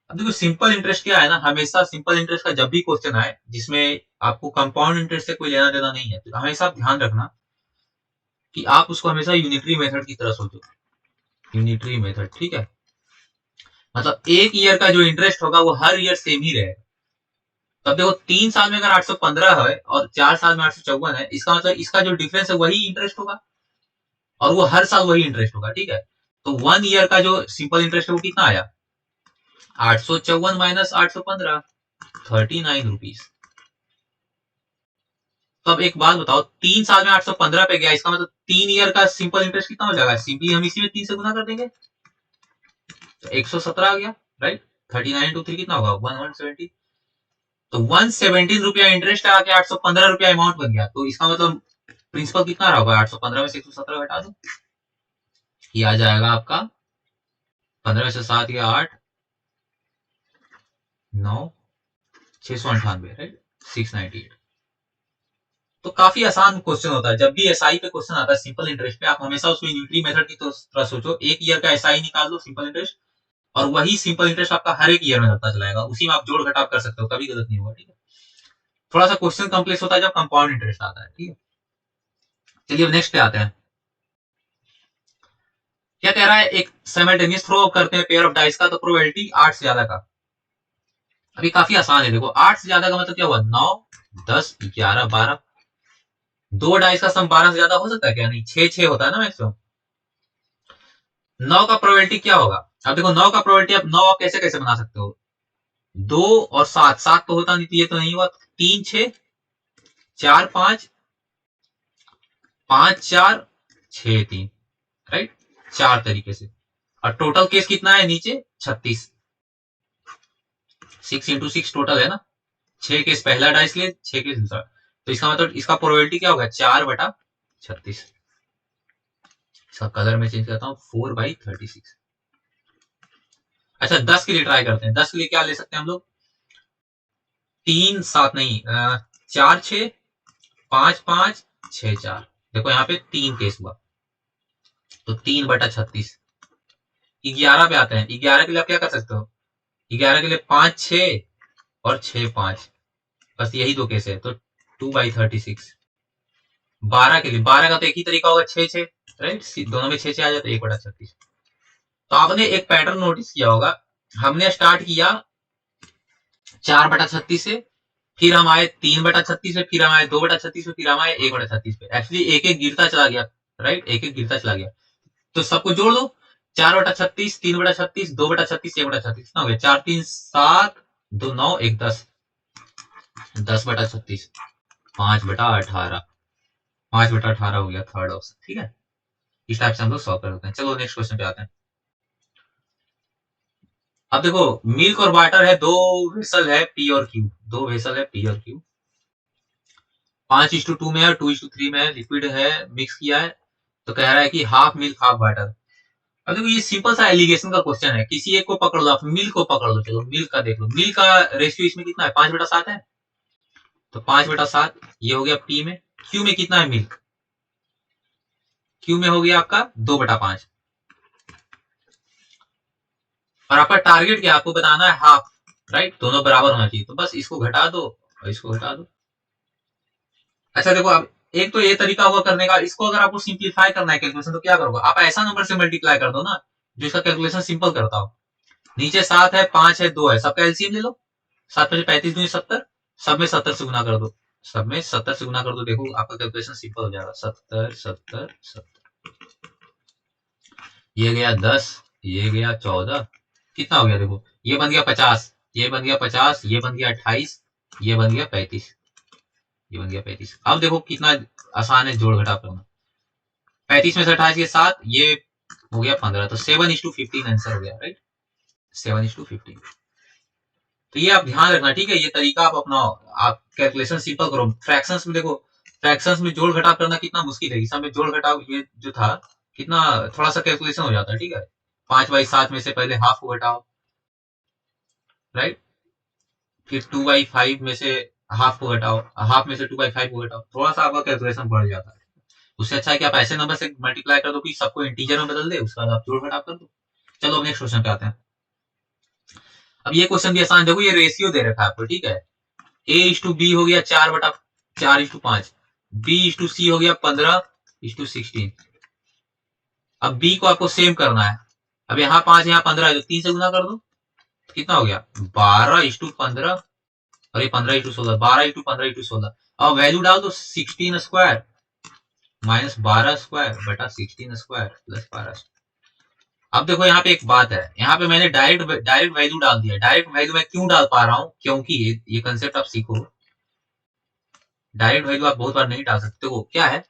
अब देखो सिंपल इंटरेस्ट क्या है ना, हमेशा सिंपल इंटरेस्ट का जब भी क्वेश्चन आए जिसमें आपको कंपाउंड इंटरेस्ट से कोई लेना देना नहीं है, तो हमेशा आप ध्यान रखना कि आप उसको हमेशा यूनिटरी मेथड की तरह सोचो। यूनिटरी मेथड, ठीक है, मतलब एक ईयर का जो इंटरेस्ट होगा वो हर ईयर सेम ही रहेगा। तब देखो 3 साल में अगर 815 है और 4 साल में 854 है, इसका मतलब इसका जो डिफरेंस है वही इंटरेस्ट होगा और वो हर साल वही इंटरेस्ट होगा, ठीक है। तो 1 ईयर का जो सिंपल इंटरेस्ट है वो कितना आया? 854 माइनस 815, 39 रुपीज। तो अब एक बात बताओ, 3 साल में 815 पे गया, इसका मतलब 3 ईयर का सिंपल इंटरेस्ट कितना हो जाएगा? सिंपली हम इसी में 3 से गुना कर देंगे तो 117 आ गया, राइट। 39 टू 3 कितना होगा? 170। तो 117 रुपया इंटरेस्ट आके 815 रुपया अमाउंट बन गया। तो इसका मतलब प्रिंसिपल कितना रहा होगा? 815 में से 117 घटा दो, ये आ जाएगा आपका 15 में से 7 या 8, 9, 698, राइट, 698। तो काफी आसान क्वेश्चन होता है। जब भी एसआई पे क्वेश्चन आता है सिंपल इंटरेस्ट पे, आप हमेशा उसको यूनिटरी मेथड की तरह सोचो। एक ईयर का एसआई निकाल दो सिंपल इंटरेस्ट, और वही सिंपल इंटरेस्ट आपका हर एक ईयर में लगता चलाएगा, उसी में आप जोड़ घटाव कर सकते हो, कभी गलत नहीं होगा, ठीक है। थोड़ा सा क्वेश्चन कॉम्प्लेक्स होता है जब कंपाउंड इंटरेस्ट आता है, ठीक है। चलिए अब नेक्स्ट पे आते हैं। क्या कह रहा है? एक साइमल्टेनियस थ्रो करते हैं पेयर ऑफ डाइस का, तो प्रोबेबिलिटी 8 से ज्यादा का। अभी काफी आसान है, देखो 8 से ज्यादा का मतलब क्या हुआ? 9, 10, 11, 12। दो डाइस का सम 12 से ज्यादा हो सकता है क्या? नहीं, 6 होता है ना मैक्सिमम। 9 का प्रोबेबिलिटी क्या होगा? अब देखो 9 का प्रोबेबिलिटी, अब 9 आप कैसे कैसे बना सकते हो? 2 और 7, 7 तो होता नहीं, ये तो नहीं हुआ। 3, 6, 4, 5, 5, 4, 6, 3, राइट। 4 तरीके से। और टोटल केस कितना है नीचे? 36। 6 इंटू 6 टोटल है ना। 6 केस पहला डाइस ले, 6 केस दूसरा। तो इसका मतलब इसका प्रोबेबिलिटी क्या होगा? 4/36। इसका कलर में चेंज करता हूँ, 4/36। अच्छा 10 के लिए ट्राई करते हैं। 10 के लिए क्या ले सकते हैं हम लोग? 3, 7 नहीं, 4, 6, 5, 5, 6, 4। देखो यहाँ पे 3 केस हुआ, तो 3/36। 11 पे आते हैं। 11 के लिए आप क्या कर सकते हो? 11 के लिए 5, 6 और 6, 5, बस यही दो केस है, तो 2/36। 12 के लिए, 12 का तो एक ही तरीका होगा, 6, 6, राइट, दोनों में 6, 6 आ जाता है, 1/36। तो आपने एक पैटर्न नोटिस किया होगा, हमने स्टार्ट किया 4/36 से, फिर हम आए 3/36 पे, फिर हम आए 2/36 पे, फिर हम आए 1/36 पे। एक्चुअली एक एक गिरता चला गया, राइट, एक एक गिरता चला गया। तो सबको जोड़ दो, 4/36, 3/36, 2/36, 1/36, कितना हो गया? 4, 3, 7, 2, 9, 1, 10, 10/36, 5/18, 5/18 हो गया थर्ड ऑप्शन, ठीक है। इस टाइप से हम लोग सॉल्व कर सकते हैं। चलो नेक्स्ट क्वेश्चन पे आते हैं। अब देखो मिल्क और वाटर है, दो वेसल है पी और क्यू, दो वेसल है पी और क्यू, 5:2 में है, 2:3 में है, लिक्विड है, मिक्स किया है। तो कह रहा है कि हाफ मिल्क हाफ वाटर। अब देखो ये सिंपल सा एलिगेशन का क्वेश्चन है, किसी एक को पकड़ लो, आप मिल्क को पकड़ लो। चलो मिल्क का देख लो, मिल्क का रेशियो इसमें कितना है? 5/7 है, तो 5/7 ये हो गया पी में। क्यू में कितना है मिल्क? क्यू में हो गया आपका 2/5। और आपका टारगेट क्या? आपको बताना है हाफ, राइट, दोनों बराबर होना चाहिए। तो बस इसको घटा दो और इसको घटा दो। अच्छा देखो अब एक तो ये तरीका हुआ करने का, इसको अगर आपको सिंप्लीफाई करना है कैलकुलेशन, तो क्या करोगे? आप ऐसा नंबर से मल्टीप्लाई कर दो ना जो इसका कैलकुलेशन सिंपल करता हो। नीचे 7 है, 5 है, 2 है, सबका एलसीएम ले लो। 7 5 35 दूनी 70, सब में 70 से गुना कर दो, सब में 70 से गुना कर दो। देखो आपका कैलकुलेशन सिंपल हो जाएगा। 70, 70, 70, ये गया 10, ये गया 14, कितना हो गया? देखो ये बन गया 50, ये बन गया 50, ये बन गया 28, ये बन गया 35, ये बन गया 35। अब देखो कितना आसान है जोड़ घटाव करना। 35 में से 28 के 7, ये हो गया 15, तो 7:15 आंसर हो गया, राइट, 7:15। तो ये आप ध्यान रखना, ठीक है, ये तरीका आप अपनाओ, आप कैलकुलेशन सिंपल करो। फ्रैक्शंस में देखो, फ्रैक्शंस में जोड़ घटाव करना कितना मुश्किल है, इस समय जोड़ घटाव ये जो था कितना थोड़ा सा कैलकुलेशन हो जाता है, ठीक है। 5/7 में से पहले हाफ को घटाओ, राइट, फिर 2/5 में से हाफ को घटाओ, हाफ में से 2/5 को घटाओ, थोड़ा सा आपका कैलकुलेशन बढ़ जाता है। उससे अच्छा है कि आप ऐसे नंबर से मल्टीप्लाई कर दो कि सबको इंटीजर में बदल दे, उसके बाद आप जोड़ घटाव कर दो। चलो अब नेक्स्ट क्वेश्चन पे आते हैं। अब ये क्वेश्चन भी आसान, देखो ये रेशियो दे रखा है आपको, ठीक है। A/B हो गया 4/4:5, B/C हो गया 15:16। अब B को आपको सेम करना है। अब यहाँ 5 यहाँ 15 है, तो 3 से गुना कर दो, कितना हो गया 12:15, और ये 15:16, 12:15:16। अब वैल्यू डाल दो, 16 स्क्वायर माइनस 12 स्क्वायर बटा 16 स्क्वायर प्लस 12। अब देखो यहाँ पे एक बात है, यहाँ पे मैंने डायरेक्ट वैल्यू डाल दिया। डायरेक्ट वैल्यू मैं क्यों डाल पा रहा हूँ, क्योंकि ये कंसेप्ट आप सीखो। डायरेक्ट वैल्यू आप बहुत बार नहीं डाल सकते हो, क्या है,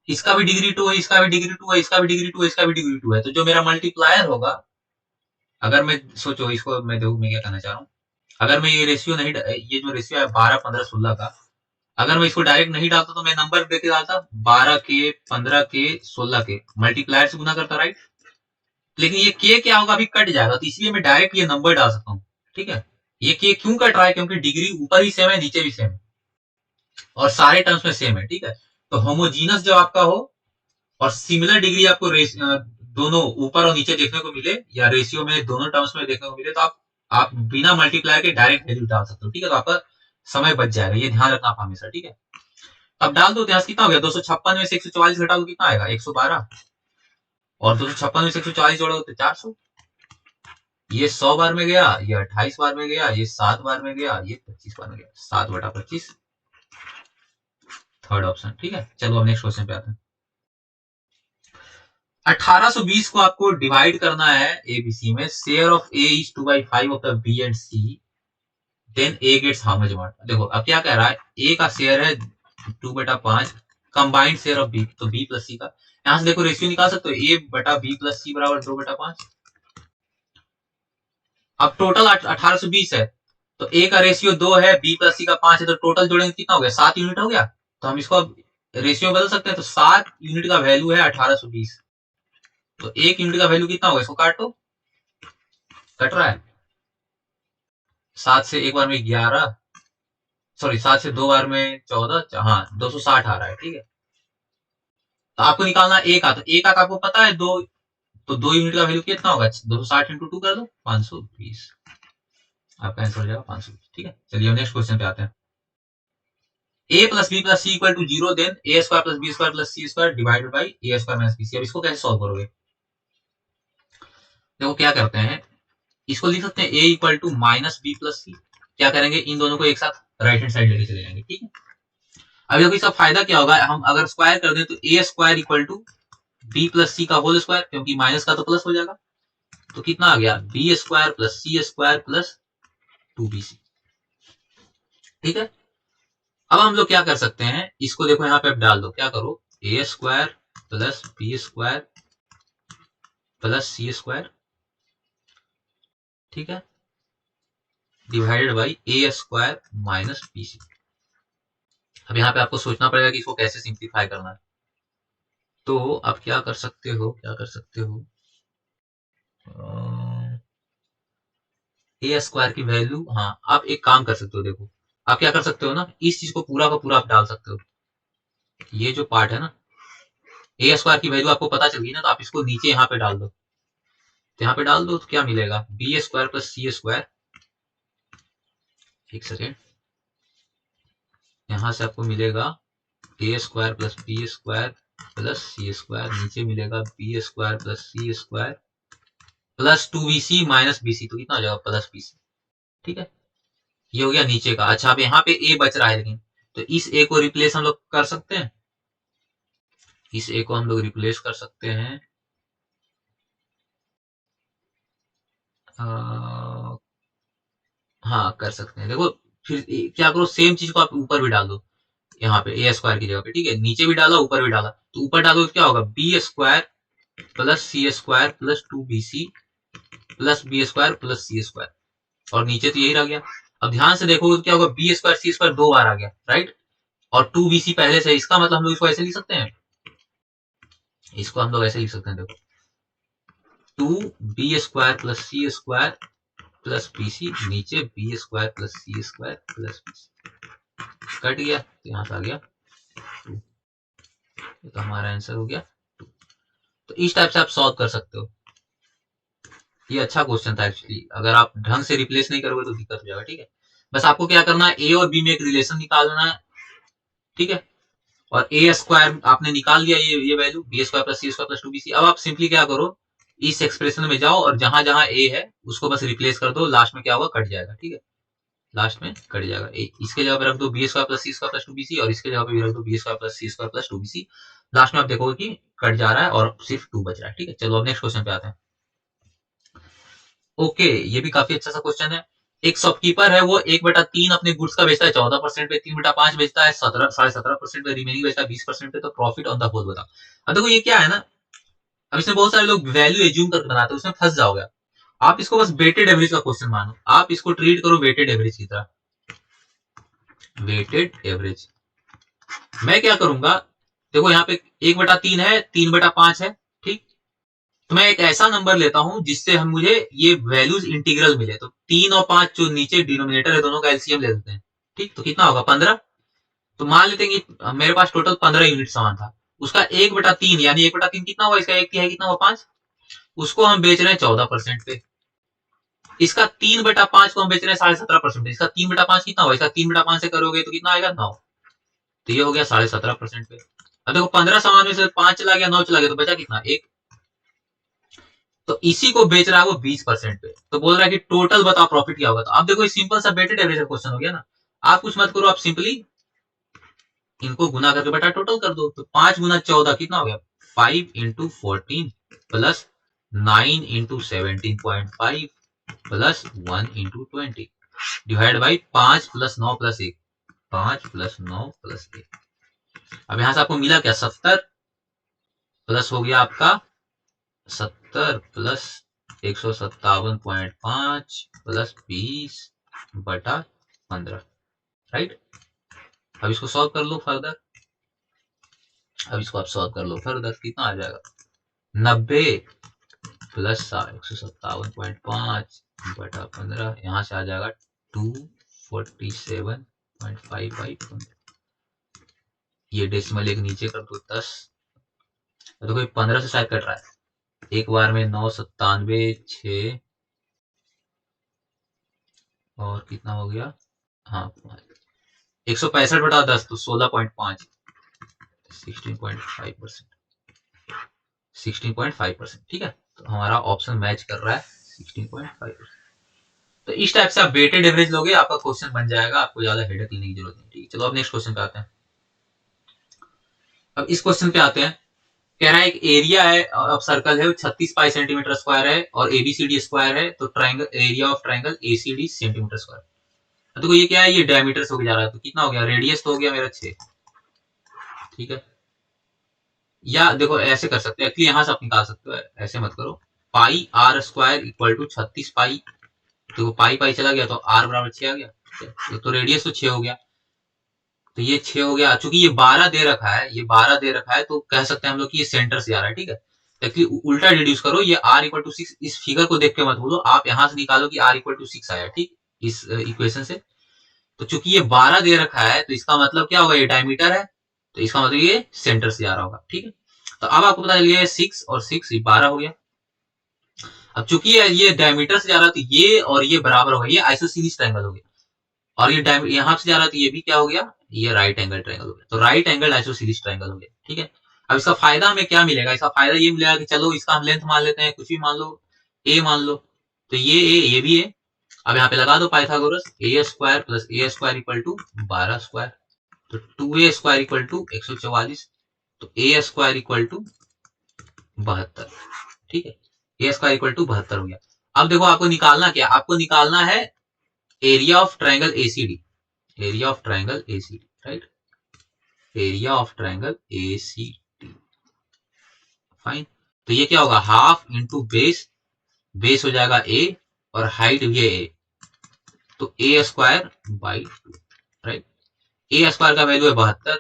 इसका भी डिग्री 2 है, इसका भी डिग्री 2 है, इसका भी डिग्री 2 है, इसका भी डिग्री 2 है, तो जो मेरा मल्टीप्लायर होगा, अगर मैं सोचो इसको, मैं देखो मैं क्या कहना चाह रहा हूँ। अगर मैं ये रेशियो नहीं, ये जो रेशियो है 12, 15, 16 का, अगर मैं इसको डायरेक्ट नहीं डालता तो मैं नंबर देके डालता 12 के, 15 के, 16 के, मल्टीप्लायर से गुना करता, राइट। लेकिन ये के क्या होगा, अभी कट जाएगा, तो इसलिए मैं डायरेक्ट ये नंबर डाल सकता हूँ, ठीक है। ये के क्यों कट रहा है, क्योंकि डिग्री ऊपर भी सेम है, नीचे भी सेम है, और सारे टर्म्स में सेम है, ठीक है। तो होमोजीनस जब आपका हो और सिमिलर डिग्री आपको दोनों ऊपर और नीचे देखने को मिले, या रेशियो में दोनों टर्म्स में देखने को मिले, तो आप बिना मल्टीप्लाई के डायरेक्ट वैल्यू डाल सकते हो, ठीक है। तो आपका समय बच जाएगा, ये ध्यान रखना आप हमेशा, ठीक है। अब डाल दो, यहाँ कितना हो गया, 256 में से 144 घटा दो, कितना आएगा 112, और 256 में से 140 जोड़ो तो 400। ये 100 बार में गया, ये 28 बार में गया, ये 7 बार में गया, ये 25 बार में गया, 7/25, थर्ड ऑप्शन, ठीक है। चलो अब नेक्स्ट क्वेश्चन पे आते हैं। 1820 को आपको डिवाइड करना है एबीसी में, share of A is 2/5 of the B and C, then A gets how much amount. देखो अब क्या कह रहा है, ए का शेयर है 2/5, कंबाइंड शेयर ऑफ बी, तो बी प्लस सी का, यहां से देखो रेशियो निकाल सकते हो, ए बटा बी प्लस सी बराबर 2/5। अब टोटल 1820 है, तो ए का रेशियो 2 है, बी प्लस सी का 5 है, तो टोटल जोड़ेंगे कितना हो गया, 7 यूनिट हो गया। तो हम इसको अब रेशियो बदल सकते हैं, तो 7 यूनिट का वैल्यू है 1820, तो 1 यूनिट का वैल्यू कितना होगा, इसको काटो, कट रहा है, 7 से एक बार में 11, सॉरी 7 से 2 बार में 14, हाँ 260 आ रहा है, ठीक है। तो आपको निकालना ए का, तो ए का आपको पता है 2, तो 2 यूनिट का वैल्यू कितना होगा, 260 इंटू 2 कर दो, 520, आपका आंसर हो जाएगा 520, ठीक है। चलिए नेक्स्ट क्वेश्चन पे आते हैं। a plus B plus C equal to 0, then A square plus B square plus C square divided by A square minus B C. अब इसको कैसे सॉल्व करोगे, देखो क्या करते हैं, इसको लिख सकते हैं a equal to minus b plus c. क्या करेंगे, इन दोनों को एक साथ राइट हैंड साइड लेके चले जाएंगे, ठीक है। अब देखो इसका फायदा क्या होगा, हम अगर स्क्वायर कर दें तो a square equal to b plus c का होल स्क्वायर, क्योंकि माइनस का तो प्लस हो जाएगा, तो कितना आ गया, बी स्क्वायर प्लस सी स्क्वायर प्लस 2bc, ठीक है। अब हम लोग क्या कर सकते हैं, इसको देखो यहाँ पे आप डाल दो, क्या करो, a square plus B square plus C square, ठीक है, divided by A square minus B C. अब यहाँ पे आपको सोचना पड़ेगा कि इसको कैसे सिंप्लीफाई करना है, तो आप क्या कर सकते हो, ए स्क्वायर की वैल्यू, हाँ आप एक काम कर सकते हो, देखो आप क्या कर सकते हो ना, इस चीज को पूरा का पूरा आप डाल सकते हो, ये जो पार्ट है ना, ए स्क्वायर की वैल्यू आपको पता चल गई ना, तो आप इसको नीचे यहाँ पे डाल दो, तो यहाँ पे डाल दो तो क्या मिलेगा, बी स्क्वायर प्लस सी स्क्वायर, एक सेकेंड, यहां से आपको मिलेगा a square plus B square plus C square, नीचे मिलेगा बी स्क्वायर प्लस सी square plus 2bc minus bc, तो कितना हो जाएगा प्लस bc, ठीक है। ये हो गया नीचे का। अच्छा अब यहाँ पे a बच रहा है, लेकिन तो इस a को रिप्लेस हम लोग कर सकते हैं, इस a को हम लोग रिप्लेस कर सकते हैं, हाँ कर सकते हैं। देखो फिर क्या करो, सेम चीज को आप ऊपर भी डाल दो, यहाँ पे ए स्क्वायर की जगह पे, ठीक है, नीचे भी डाला ऊपर भी डाला, तो ऊपर डालो तो क्या होगा, बी स्क्वायर प्लस सी square plus 2bc plus B square plus सी स्क्वायर, और नीचे तो यही रह गया। अब ध्यान से देखो क्या होगा, बी स्क्वायर सी स्क्वायर 2 बार आ गया, राइट, और 2bc पहले से, इसका मतलब हम लोग इसको ऐसे लिख सकते हैं, इसको हम लोग ऐसे लिख सकते हैं, देखो 2b स्क्वायर प्लस सी स्क्वायर प्लस bc, नीचे बी स्क्वायर प्लस सी स्क्वायर प्लस bc, कट गया तो यहाँ से आ गया 2, तो हमारा आंसर हो गया 2। तो इस टाइप से आप सॉल्व कर सकते हो। ये अच्छा क्वेश्चन था एक्चुअली, अगर आप ढंग से रिप्लेस नहीं करोगे तो दिक्कत हो जाएगा। ठीक है, बस आपको क्या करना है, ए और बी में एक रिलेशन निकालना है। ठीक है, और ए स्क्वायर आपने निकाल लिया, ये वैल्यू बी स्क्वायर प्लस सी स्क्वायर प्लस 2bc। अब आप सिंपली क्या करो, इस एक्सप्रेशन में जाओ और जहां जहां ए है उसको बस रिप्लेस कर दो, लास्ट में क्या होगा, कट जाएगा। ठीक है, लास्ट में कट जाएगा। इसके जगह पे रख दो बी स्क्वायर प्लस सी स्क्वायर प्लस 2bc और इसके जगह पे भी रख दो बी स्क्वायर प्लस सी स्क्वायर प्लस 2bc। लास्ट में आप देखोगे कि कट जा रहा है और सिर्फ 2 बच रहा है। ठीक है, चलो अब नेक्स्ट क्वेश्चन पे आते हैं। ओके, ये भी काफी अच्छा सा क्वेश्चन है। एक शॉपकीपर है, वो 1/3 अपने गुड्स का बेचता है 14% पे, 3/5 बेचता है 17.5% पे, रिमेनिंग बेचता है 20% पे, तो प्रॉफिट ऑन द होल बताओ। अब देखो ये क्या है ना, अब इसमें बहुत सारे लोग वैल्यू एज्यूम करके बनाते हैं, उसमें फंस जाओगे। आप इसको बस वेटेड एवरेज का क्वेश्चन मानो, आप इसको ट्रीट करो वेटेड एवरेज की तरह। वेटेड एवरेज मैं क्या करूंगा, देखो यहाँ पे 1/3 है, 3/5 है। ठीक, तो मैं एक ऐसा नंबर लेता हूं जिससे हम मुझे ये वैल्यूज इंटीग्रल मिले। तो 3 और 5 जो नीचे डिनोमिनेटर है, दोनों का एलसीएम ले लेते हैं। ठीक, तो कितना होगा 15। तो मान लेते हैं कि मेरे पास टोटल 15 यूनिट सामान था, उसका 1/3 यानी 1/3 कितना हुआ, इसका 1 है कितना हुआ 5, उसको हम बेच रहे हैं 14% पे। इसका 3/5 को हम बेच रहे हैं 17.5%। इसका 3/5 कितना हुआ, इसका 3/5 से करोगे तो कितना आएगा 9, तो ये हो गया 17.5% पे। अब देखो 15 सामान में से 5 चला गया, 9 चला गया, तो बचा कितना 1। तो इसी को बेच रहा है वो 20% पे, तो बोल रहा है कि टोटल बताओ प्रॉफिट क्या होगा। तो आप देखो सिंपल सा वेटेड एवरेज का क्वेश्चन हो गया ना, आप कुछ मत करो, आप सिंपली इनको गुना करके बटा टोटल कर दो। तो 5 गुना 14 कितना हो गया, 5 into 14 plus 9 into 17.5 plus 1 into 20 divide by 5 plus 9 plus 1, 5 plus 9 plus 1। अब यहां से आपको मिला क्या, 70 प्लस हो गया आपका 70 प्लस 157.5 प्लस 20/15। राइट, अब इसको सॉल्व कर लो फर्दर। अब इसको आप सॉल्व कर लो फर्दर, कितना आ जाएगा 90 प्लस 157.5/15, यहां से आ जाएगा 247.5। ये डेसिमल एक नीचे कर दो 10, तो कोई 15 से शायद कट रहा है, एक बार में 9 97 6 और कितना हो गया, हाँ 165/10 तो 16.5, 16.5%, 16.5%। ठीक है, तो हमारा ऑप्शन मैच कर रहा है 16.5%। तो इस टाइप से आप वेटेड एवरेज लोगे, आपका क्वेश्चन बन जाएगा, आपको ज्यादा हेडेक लेने की जरूरत नहीं। ठीक है, चलो अब नेक्स्ट क्वेश्चन पे आते हैं। अब इस क्वेश्चन पे आते हैं, कह रहा है एक एरिया है अब सर्कल है, 36 पाई सेंटीमीटर स्क्वायर है और एबीसीडी स्क्वायर है, तो triangle area of triangle ACD centimetre square. तो ये क्या है, ये डायमीटर से होके जा रहा है, तो कितना हो गया, रेडियस तो हो गया मेरा 6। ठीक है, या देखो ऐसे कर सकते हैं, एक्चुअली यहां से आप निकाल सकते हो, ऐसे मत करो, पाई आर स्क्वायर इक्वल टू 36 पाई, तो पाई पाई चला गया तो आर बराबर 6 आ गया, तो रेडियस तो 6 हो गया, तो ये 6 हो गया। चूंकि ये 12 दे रखा है, ये 12 दे रखा है, तो कह सकते हैं हम लोग कि ये सेंटर से आ रहा है। ठीक है, एक्चुअली उल्टा डिड्यूस करो, ये आर इक्वल टू 6, इस फिगर को देख के मत बोलो, आप यहां से निकालो कि आर इक्वल टू 6 आया। ठीक, इस इक्वेशन से, तो चूंकि ये 12 दे रखा है, तो इसका मतलब क्या होगा, ये डायमीटर है, तो इसका मतलब ये सेंटर से आ रहा होगा। ठीक है, तो अब आपको पता चल गया 6 और 6 ये 12 हो गया। अब चूंकि ये डायमीटर से जा रहा है, तो ये और ये बराबर हो गया, ये आइसोसीलिस ट्रायंगल हो गया, और ये यहां से जा रहा है, तो ये भी क्या हो गया, ये राइट एंगल ट्रायंगल हो गया, तो राइट एंगल आइसोसीलिस ट्रायंगल हो गया। ठीक है, अब इसका फायदा हमें क्या मिलेगा, इसका फायदा ये मिलेगा कि चलो इसका हम लेंथ मान लेते हैं, कुछ भी मान लो, ए मान लो, तो ये भी है। अब यहाँ पे लगा दो Pythagoras, A square plus A square equal to 12 square, तो 2a स्क्वायर इक्वल टू 144, तो ए स्क्वायर इक्वल टू 72। ठीक है, ए स्क्वायर इक्वल टू 72 हो गया। अब देखो आपको निकालना क्या, आपको निकालना है area of triangle ACD, area of triangle ACD, right, area of triangle ACD. Fine, तो ये क्या होगा, हाफ इंटू बेस, बेस हो जाएगा ए और हाइट भी है ए, तो a square by 2, right, a square का वैल्यू है 72,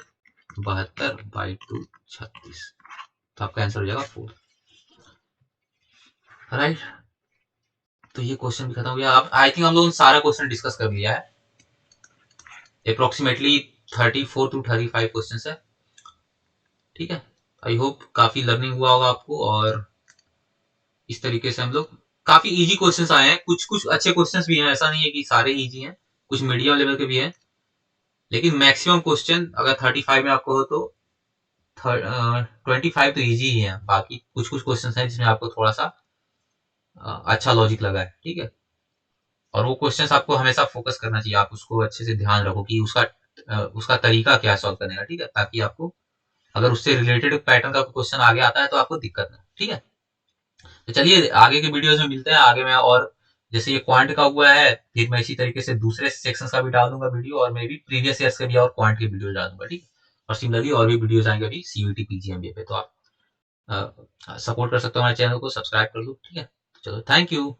72 बाई 2 36, तो आपका आंसर हो जाएगा 4। राइट, तो ये क्वेश्चन भी खत्म हो गया। अब आई थिंक हम लोगों ने सारा क्वेश्चन डिस्कस कर लिया है, अप्रोक्सीमेटली 34 to 35 क्वेश्चन है, ठीक है। आई होप काफी लर्निंग हुआ होगा आपको, और इस तरीके से हम लोग काफी इजी क्वेश्चंस आए हैं, कुछ कुछ अच्छे क्वेश्चंस भी हैं, ऐसा नहीं है कि सारे इजी हैं, कुछ मीडियम लेवल के भी हैं, लेकिन मैक्सिमम क्वेश्चन अगर 35 में आपको हो तो 25 तो इजी ही है, बाकी कुछ कुछ क्वेश्चन हैं जिसमें आपको थोड़ा सा अच्छा लॉजिक लगा है, ठीक है। और वो क्वेश्चंस आपको हमेशा फोकस करना चाहिए, आप उसको अच्छे से ध्यान रखो कि उसका तरीका क्या सॉल्व करने का, ठीक है, ताकि आपको अगर उससे रिलेटेड पैटर्न का क्वेश्चन आगे आता है तो आपको दिक्कत ना, ठीक है। तो चलिए आगे के वीडियोस में मिलते हैं, आगे मैं और जैसे ये क्वांट का हुआ है, फिर मैं इसी तरीके से दूसरे सेक्शंस का भी डाल दूंगा वीडियो, और मैं भी प्रीवियस ईयर्स के भी और क्वांट के वीडियो डाल दूंगा, ठीक है। और सिमिलरली और भी वीडियोस आएंगे अभी सीयूटी पीजीएमबीए पे, तो आप सपोर्ट कर सकते हो हमारे चैनल को, सब्सक्राइब कर लो, ठीक है। चलो, थैंक यू।